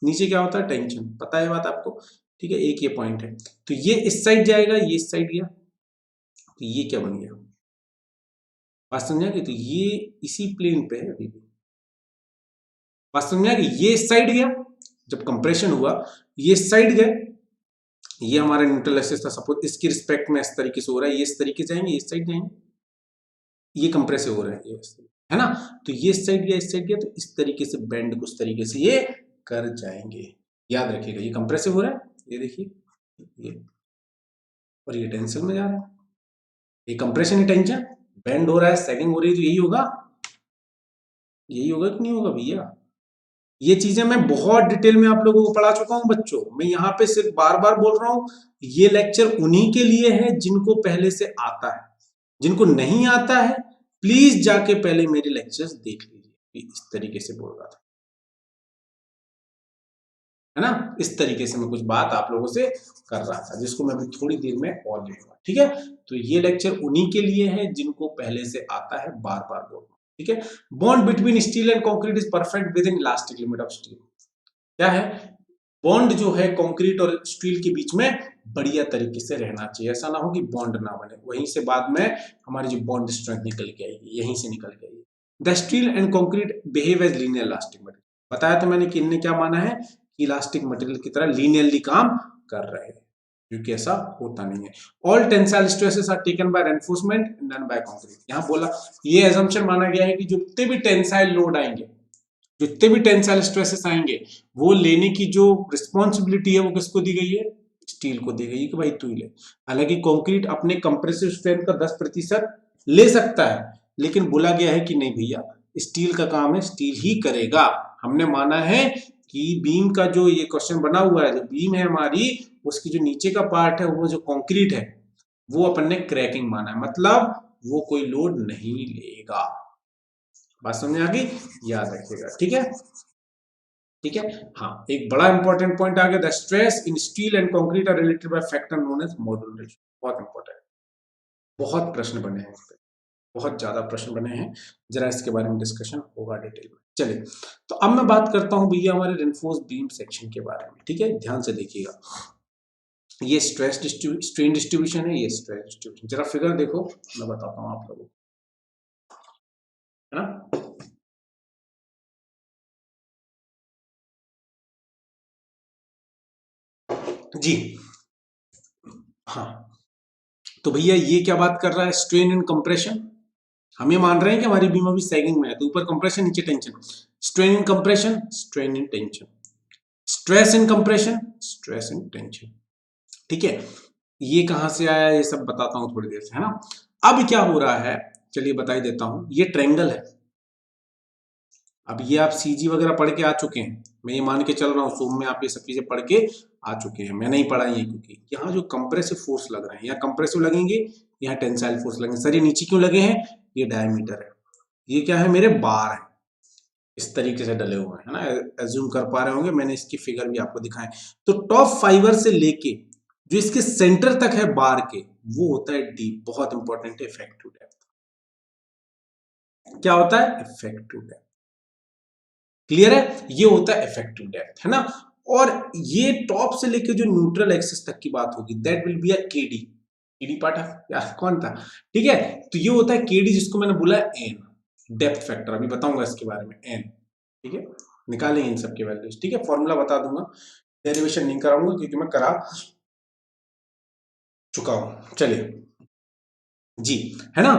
नीचे क्या होता है टेंशन, पता है बात आपको, ठीक है। एक ये पॉइंट है, तो ये इस साइड जाएगा, ये इस साइड गया, तो ये क्या बन गया, बात समझा कि, तो ये इसी प्लेन पे है अभी भी। बात समझा कि ये इस साइड गया, जब कंप्रेशन हुआ ये इस साइड गए, ये हमारा न्यूट्रल एक्सिस था, सपोज इसकी रिस्पेक्ट में इस तरीके से हो रहा है, ये इस तरीके से जाएंगे, इस साइड जाएंगे, ये कंप्रेस हो रहा है, ये है ना, तो ये इस साइड गया, इस साइड गया, तो इस तरीके से बेंड कुछ तरीके से ये कर जाएंगे। याद रखिएगा ये कंप्रेसिव हो रहा है, ये देखिए ये, और ये टेंशन में जा रहा है, ये कंप्रेशन, ये टेंशन, बेंड हो रहा है, सैगिंग हो रही है, तो यही होगा, यही होगा कि नहीं होगा भैया। ये चीजें मैं बहुत डिटेल में आप लोगों को पढ़ा चुका हूं बच्चों, मैं यहाँ पे सिर्फ बार बार बोल रहा हूं, ये लेक्चर उन्हीं के लिए है जिनको पहले से आता है। जिनको नहीं आता है प्लीज जाके पहले मेरे लेक्चर्स देख लीजिए। इस तरीके से बोल रहा था, है ना, इस तरीके से मैं कुछ बात आप लोगों से कर रहा था, जिसको मैं अभी थोड़ी देर में और देखूंगा, ठीक है। तो ये लेक्चर उन्हीं के लिए है जिनको पहले से आता है, बार बार बोल रहा हूं, ठीक है। Bond between steel and concrete is perfect with in elastic limit of steel. क्या है, बॉन्ड जो है कंक्रीट और स्टील के बीच में बढ़िया तरीके से रहना चाहिए, ऐसा ना हो कि बॉन्ड ना बने, वहीं से बाद में हमारी जो बॉन्ड स्ट्रेंथ निकल के आएगी, यहीं से निकल के आएगी। The steel and concrete behave as linear elastic material. बताया तो मैंने कि इनने क्या माना है कि इलास्टिक मटेरियल की तरह लीनियरली काम कर रहे हैं, क्योंकि ऐसा होता नहीं है। All tensile stresses are taken by reinforcement none by concrete. यहां बोला, ये assumption माना गया है कि जितने भी टेंसाइल लोड आएंगे जितने भी टेंसाइल स्ट्रेसेस आएंगे वो लेने की जो रिस्पॉन्सिबिलिटी है वो किसको दी गई है, स्टील को दी गई है कि भाई तू ले। हालांकि कंक्रीट अपने कंप्रेसिव स्ट्रेंथ का 10% ले सकता है, लेकिन बोला गया है कि नहीं भैया, स्टील का काम है, स्टील ही करेगा। हमने माना है कि बीम का जो ये क्वेश्चन बना हुआ है, जो बीम है हमारी, उसकी जो नीचे का पार्ट है वो जो कंक्रीट है वो अपन ने क्रैकिंग माना है, मतलब वो कोई लोड नहीं लेगा। बात समझ आ गई, याद रखिएगा, ठीक है। ठीक है, हाँ, एक बड़ा इंपॉर्टेंट पॉइंट आ गया, the stress in steel and concrete are related by factor known as modular ratio. बहुत इंपॉर्टेंट, बहुत प्रश्न बने हैं इस पे, बहुत ज्यादा प्रश्न बने हैं, जरा इसके बारे में डिस्कशन होगा डिटेल में। चलिए, तो अब मैं बात करता हूं भैया हमारे रेनफोर्स बीम सेक्शन के बारे में, ठीक है, ध्यान से देखिएगा। ये स्ट्रेन डिस्ट्रीब्यूशन है, ये स्ट्रेस डिस्ट्रीब्यूशन, जरा फिगर देखो, मैं बताता हूं आप लोगों को, है ना। जी, हाँ, तो भैया ये क्या बात कर रहा है, स्ट्रेन एंड कंप्रेशन। हम ये मान रहे हैं कि हमारी बीम अभी सैगिंग में है, तो ऊपर कंप्रेशन नीचे tension, strain in compression, strain in tension, stress in compression, stress in tension, ठीक है। ये कहां से आया ये सब बताता हूं थोड़ी देर से, है ना। अब क्या हो रहा है, चलिए बता ही देता हूं, ये ट्रायंगल है। अब ये आप सीजी वगैरह पढ़ के आ चुके हैं, मैं ये मान के चल रहा हूँ सोम में आप ये सब चीजें पढ़ के आ चुके हैं, मैं नहीं पढ़ाई है, क्योंकि यहाँ जो कंप्रेसिव फोर्स लग रहे हैं, यहाँ कंप्रेसिव लगेंगे, यहाँ टेंसाइल फोर्स लगेंगे। सर ये नीचे क्यों लगे हैं, ये डायमीटर है, ये क्या है, मेरे बार है, इस तरीके से डले हुए हैं ना, एज्यूम कर पा रहे होंगे, मैंने इसकी फिगर भी आपको दिखाए। तो टॉप फाइबर से लेके जो इसके सेंटर तक है बार के, वो होता है डीप, बहुत इंपॉर्टेंट है, इफेक्टिव डेप्थ। क्या होता है, इफेक्टिव डेप्थ, क्लियर है, ये होता है इफेक्टिव डेप्थ, है ना। और ये टॉप से लेके जो न्यूट्रल एक्सिस तक की बात होगी, that will be a KD, KD part यार कौन था, ठीक है। तो ये होता है केडी, जिसको मैंने बोला एन, डेप्थ फैक्टर, अभी बताऊंगा इसके बारे में, एन, ठीक है। निकालेंगे इन सबके वैल्यूज, ठीक है, फॉर्मूला बता दूंगा, डेरिवेशन नहीं कराऊंगा क्योंकि मैं करा चुका हूं। चलिए जी, है ना,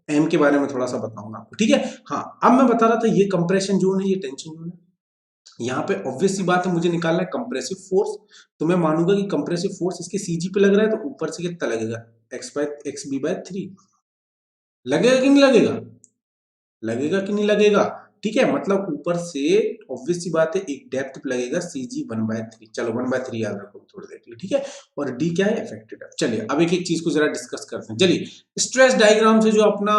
एम के बारे में थोड़ा सा बताऊंगा आपको, ठीक है। हाँ, अब मैं बता रहा था ये कंप्रेशन जोन है, ये टेंशन जोन है। यहाँ पे ऑब्वियस सी बात है, मुझे निकालना है कंप्रेसिव फोर्स, तो मैं मानूंगा कि कंप्रेसिव फोर्स इसके सीजी पे लग रहा है, तो ऊपर से कितना लगेगा, एक्स बी बाय 3, लगेगा कि नहीं लगेगा, लगेगा कि नहीं लगेगा, ठीक है। मतलब ऊपर से ऑब्वियस सी बात है एक डेप्थ पे लगेगा सीजी 1/3, चलो 1/3 याद रखो थोड़ी देर के लिए, ठीक है। और डी क्या है, इफेक्टिव डेप्थ। चलिए अब एक एक चीज को जरा डिस्कस करते हैं। चलिए, स्ट्रेस डायग्राम से जो अपना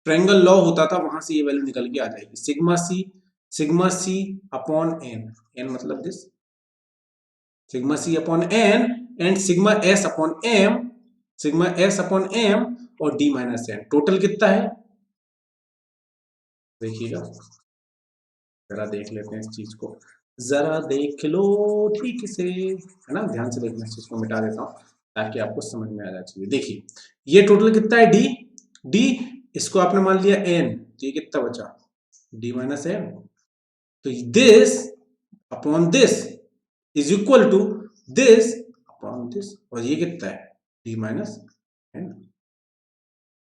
ट्रायंगल लॉ होता था, वहां से ये वैल्यू निकल के आ जाएगी, sigma C upon N, N मतलब this, sigma C upon N, and sigma S upon M, sigma S upon M, और डी माइनस एन, टोटल कितना है, देखिएगा, जरा देख लेते हैं इस चीज को, जरा देख लो ठीक से, है ना, ध्यान से देखना, इस चीज को मिटा देता हूं ताकि आपको समझ में आ जाए। चाहिए, देखिए ये टोटल कितना है, डी, डी, इसको आपने मान लिया एन, तो ये कितना बचा, डी माइनस एन, तो this upon this is equal to this upon this, और ये कितना है, डी माइनस एन,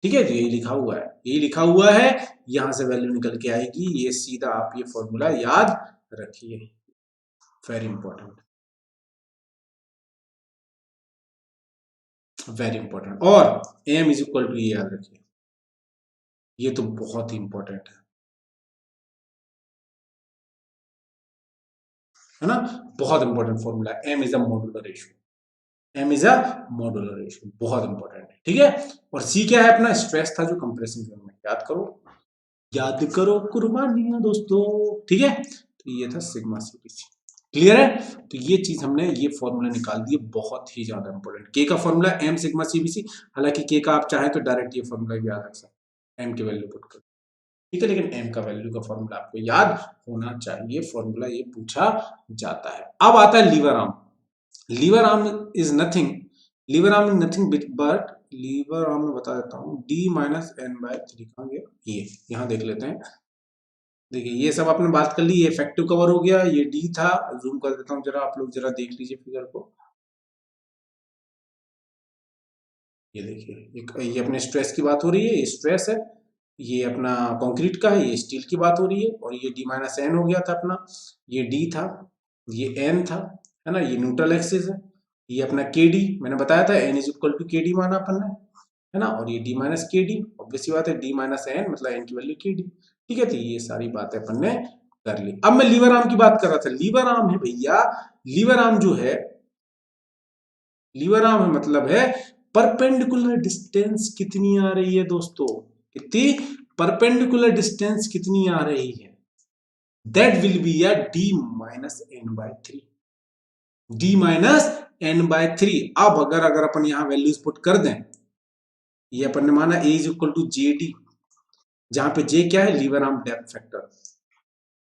ठीक है। तो यही लिखा हुआ है, यही लिखा हुआ है, यहां से वैल्यू निकल के आएगी, ये सीधा आप ये फॉर्मूला याद रखिए, वेरी इंपॉर्टेंट, वेरी इंपॉर्टेंट। और एम इज इक्वल टू, ये याद रखिए, ये तो बहुत ही इंपॉर्टेंट है ना, बहुत important formula, m is a modular ratio, m is a modular ratio, बहुत इंपॉर्टेंट है, ठीक है। और सी क्या है, अपना स्ट्रेस था जो कंप्रेसिंग जोन में, याद करो, याद करो कुर्बानियां दोस्तों, ठीक है। तो ये था सिग्मा सीबीसी, क्लियर है। तो ये चीज हमने ये फॉर्मूला निकाल दिए, बहुत ही ज्यादा इंपॉर्टेंट, के का फॉर्मूला एम सिग्मा सीबीसी, हालांकि के का आप चाहे तो डायरेक्ट ये फॉर्मूला भी याद रख सकते हैं, एम की वैल्यू पुट कर, ठीक है, लेकिन एम का वैल्यू का फॉर्मूला आपको याद होना चाहिए, फॉर्मूला ये पूछा जाता है। अब आता है lever arm, lever arm is nothing, lever arm is nothing but, lever arm में बता देता हूँ, डी माइनस एन बाय 3, कहाँ गया, ये यहाँ देख लेते हैं। देखिए ये सब आपने बात कर ली, ये इफेक्टिव कवर हो गया, ये डी था, जूम कर देता हूँ जरा, आप लोग जरा देख लीजिए फिगर को, ये देखिए, ये अपने स्ट्रेस की बात हो रही है, ये स्ट्रेस है, ये अपना कंक्रीट का है, ये स्टील की बात हो रही है, और ये डी माइनस एन हो गया था अपना, ये डी था, ये एन था, है ना, ये न्यूट्रल एक्सिस ये अपना के डी, मैंने बताया था एन इज इक्वल टू के डी माना अपन ने, है ना, और ये डी माइनस के डी, ऑब्वियस सी बात है, डी माइनस एन मतलब एन की वैल्यू के डी। ठीक है, तो ये सारी बातें अपन ने कर ली। अब मैं लीवर आर्म की बात कर रहा था, लीवर आर्म है भैया, लीवर आर्म जो है, लीवर आर्म मतलब है परपेंडिकुलर डिस्टेंस कितनी आ रही है दोस्तों, कितनी परपेंडिकुलर डिस्टेंस कितनी आ रही है, दैट विल बी या d minus n by three, d minus n by three. अब अगर अपन यहां वैल्यूज पुट कर दें, ये अपन ने माना A is equal to J D, जहां पे जे क्या है, लीवर आर्म डेप्थ फैक्टर,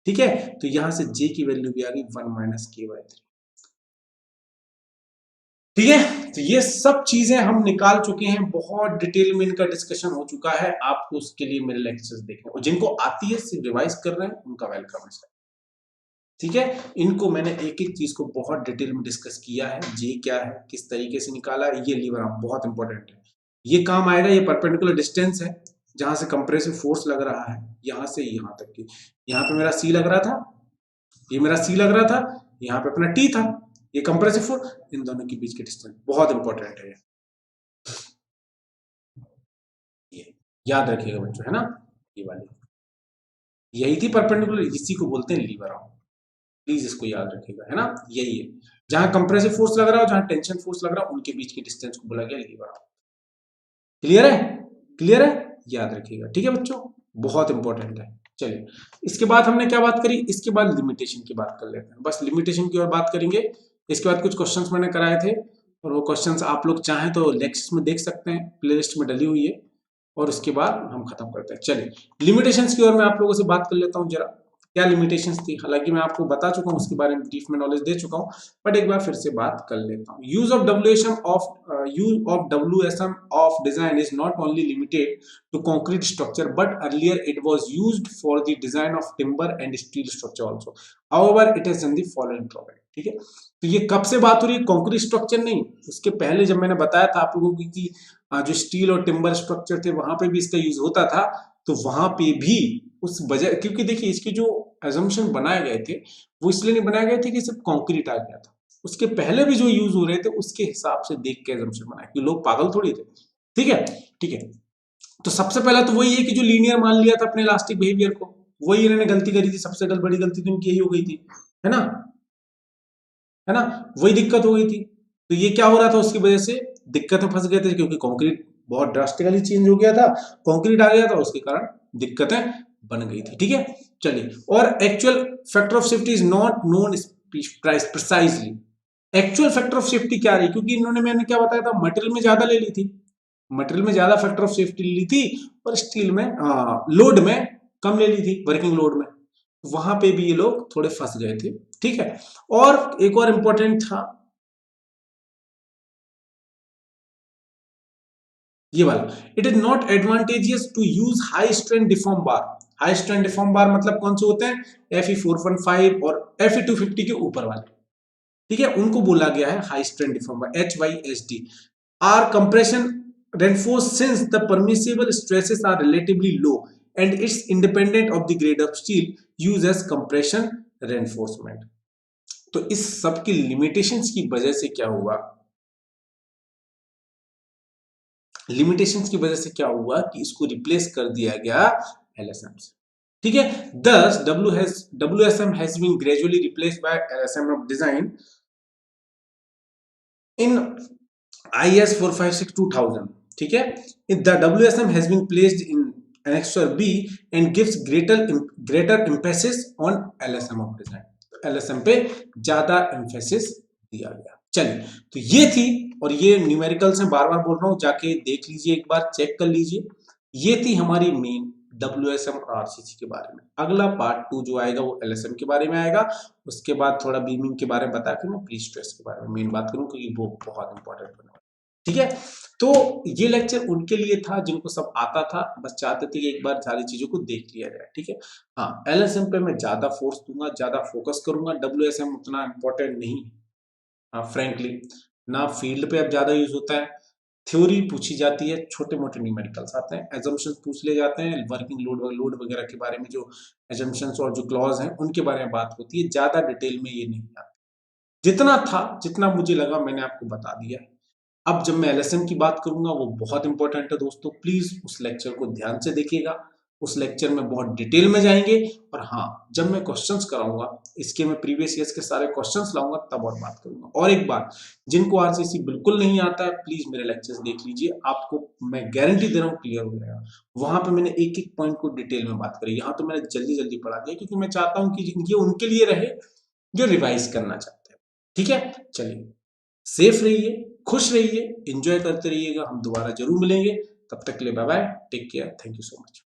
ठीक है, तो यहां से जे की वैल्यू भी आ गई 1 माइनस के बाय थ्री। ठीक है, तो ये सब चीजें हम निकाल चुके हैं, बहुत डिटेल में इनका डिस्कशन हो चुका है, आपको उसके लिए मेरे लेक्चर्स देखने, और जिनको आती है सिर्फ रिवाइज कर रहे हैं उनका वेलकम है। ठीक है, इनको मैंने एक एक चीज को बहुत डिटेल में डिस्कस किया है, जे क्या है, किस तरीके से निकाला है, ये लीवर आर्म बहुत इंपॉर्टेंट है, ये काम आएगा, ये परपेंडिकुलर डिस्टेंस है जहां से कंप्रेसिव फोर्स लग रहा है, यहां से यहां तक की, यहाँ पे मेरा सी लग रहा था, ये मेरा सी लग रहा था, यहाँ पे अपना टी था, ये कंप्रेसिव फोर्स, इन दोनों के बीच के डिस्टेंस बहुत इंपॉर्टेंट है, ये याद रखिएगा बच्चों, है ना, ये वाली यही थी परपेंडिकुलर, इसी को बोलते हैं लीवर आर्म, प्लीज इसको याद रखिएगा, है ना, यही है, जहां कंप्रेसिव फोर्स लग रहा हो, जहां टेंशन फोर्स लग रहा हो, उनके बीच के डिस्टेंस को बोला गया लीवर आर्म। क्लियर है, क्लियर है, याद रखिएगा, ठीक है बच्चों, बहुत इंपॉर्टेंट है। चलिए, इसके बाद हमने क्या बात करी, इसके बाद लिमिटेशन की बात कर लेते हैं, बस लिमिटेशन की और बात करेंगे। इसके बाद कुछ क्वेश्चंस मैंने कराए थे, और वो क्वेश्चंस आप लोग चाहें तो लेक्चर्स में देख सकते हैं, प्लेलिस्ट में डली हुई है, और उसके बाद हम खत्म करते हैं। चलिए, लिमिटेशंस की ओर मैं आप लोगों से बात कर लेता हूँ जरा, क्या लिमिटेशंस थी, हालांकि मैं आपको बता चुका हूँ, उसके बारे में डीप में नॉलेज दे चुका हूँ, बट एक बार फिर से बात कर लेता हूँ। Use of WSM of design is not only limited to concrete structure, but earlier it was used for the design of timber and steel structure also, however it is in the following drawback. ठीक है, तो ये कब से बात हो रही है, कंक्रीट स्ट्रक्चर नहीं, उसके पहले जब मैंने बताया था आप लोगों की कि जो स्टील और टिम्बर स्ट्रक्चर थे वहां पे भी इसका यूज होता था, तो वहां पे भी उस वजह, क्योंकि देखिए इसके जो एजम्पशन बनाए गए थे वो इसलिए नहीं बनाए गए थे कि सिर्फ कंक्रीट आ गया था, उसके पहले भी जो यूज हो रहे थे उसके हिसाब से देख के एजम्पशन बनाए, कि लोग पागल थोड़ी थे। ठीक है, ठीक है, तो सबसे पहला तो वही है कि जो लीनियर मान लिया था अपने इलास्टिक बिहेवियर को, वही इन्होंने गलती करी थी, सबसे बड़ी गलती तो इनकी यही हो गई थी, है ना, है ना, वही दिक्कत हो गई थी। तो ये क्या हो रहा था, उसकी वजह से दिक्कत में फंस गए थे, क्योंकि कंक्रीट बहुत ड्रास्टिकली चेंज हो गया था, कंक्रीट आ गया था, उसके कारण दिक्कतें बन गई थी। ठीक है, चलिए, और actual factor of safety is not known precisely, actual factor of safety क्या रही, क्योंकि इन्होंने, मैंने क्या बताया था, मटेरियल में ज्यादा ले ली थी, मटेरियल में ज्यादा फैक्टर ऑफ सेफ्टी ली थी, और स्टील में लोड में कम ले ली थी, वर्किंग लोड में, वहां पे भी ये लोग थोड़े फंस गए थे। ठीक है, और एक और इंपॉर्टेंट था ये वाला, it is not advantageous to use high strength deform bar, high strength deform bar मतलब कौन से होते हैं, Fe415 और Fe250 के ऊपर वाले, ठीक है, उनको बोला गया है high strength deform bar, HYSD, are compression reinforced since the permissible stresses are relatively low and it's independent of the grade of steel used as compression reinforcement। तो इस सब की लिमिटेशंस की वजह से क्या हुआ, लिमिटेशंस की वजह से क्या हुआ कि इसको रिप्लेस कर दिया गया एलएसएम से। ठीक है, thus WSM has been gradually replaced by LSM of design in IS 456-2000। ठीक है, the WSM has been placed in annexure B and gives greater emphasis on LSM of design, LSM पे ज्यादा emphasis दिया गया। चलिए, तो ये थी, और ये न्यूमेरिकल्स में बार बार बोल रहा हूं, जाके देख लीजिए, एक बार चेक कर लीजिए, ये थी हमारी मेन WSM और RCC के बारे में। अगला पार्ट 2 जो आएगा वो LSM के बारे में आएगा, उसके बाद थोड़ा बीमिंग के बारे में बता के मैं प्री स्ट्रेस के बारे में मेन बात करूं, क्योंकि वो बहुत इंपॉर्टेंट बना। ठीक है, तो ये लेक्चर उनके लिए था जिनको सब आता था, बस चाहते थे कि एक बार सारी चीजों को देख लिया जाए। ठीक है, हाँ, LSM पे मैं ज्यादा फोर्स दूंगा, ज्यादा फोकस करूंगा, WSM उतना इंपॉर्टेंट नहीं है, फ्रेंकली ना, फील्ड पे अब ज्यादा यूज होता है, थ्योरी पूछी जाती है, छोटे मोटे न्यूमेरिकल्स आते हैं, एजम्पशंस पूछ ले जाते हैं, वर्किंग लोड वगैरह के बारे में जो एजम्पशंस और जो क्लॉज हैं उनके बारे में बात होती है, ज्यादा डिटेल में ये नहीं आता। जितना था, जितना मुझे लगा मैंने आपको बता दिया। अब जब मैं एलएसएम की बात करूंगा वो बहुत इंपॉर्टेंट है दोस्तों, प्लीज उस लेक्चर को ध्यान से देखिएगा। उस लेक्चर में बहुत डिटेल में जाएंगे, और हाँ, जब मैं क्वेश्चंस कराऊंगा, इसके मैं प्रीवियस ईयर्स के सारे क्वेश्चंस लाऊंगा तब और बात करूंगा। और एक बात, जिनको आरसीसी बिल्कुल नहीं आता है, प्लीज मेरे लेक्चर्स देख लीजिए, आपको मैं गारंटी दे रहा हूँ क्लियर हो जाएगा। वहां पे मैंने एक एक पॉइंट को डिटेल में बात करी, यहाँ तो मैंने जल्दी जल्दी पढ़ा दिया, क्योंकि मैं चाहता हूँ कि ये उनके लिए रहे जो रिवाइज करना चाहते हैं। ठीक है, चलिए, सेफ रहिए, खुश रहिए, एंजॉय करते रहिएगा। हम दोबारा जरूर मिलेंगे, तब तक के लिए bye bye, take care, thank you so much.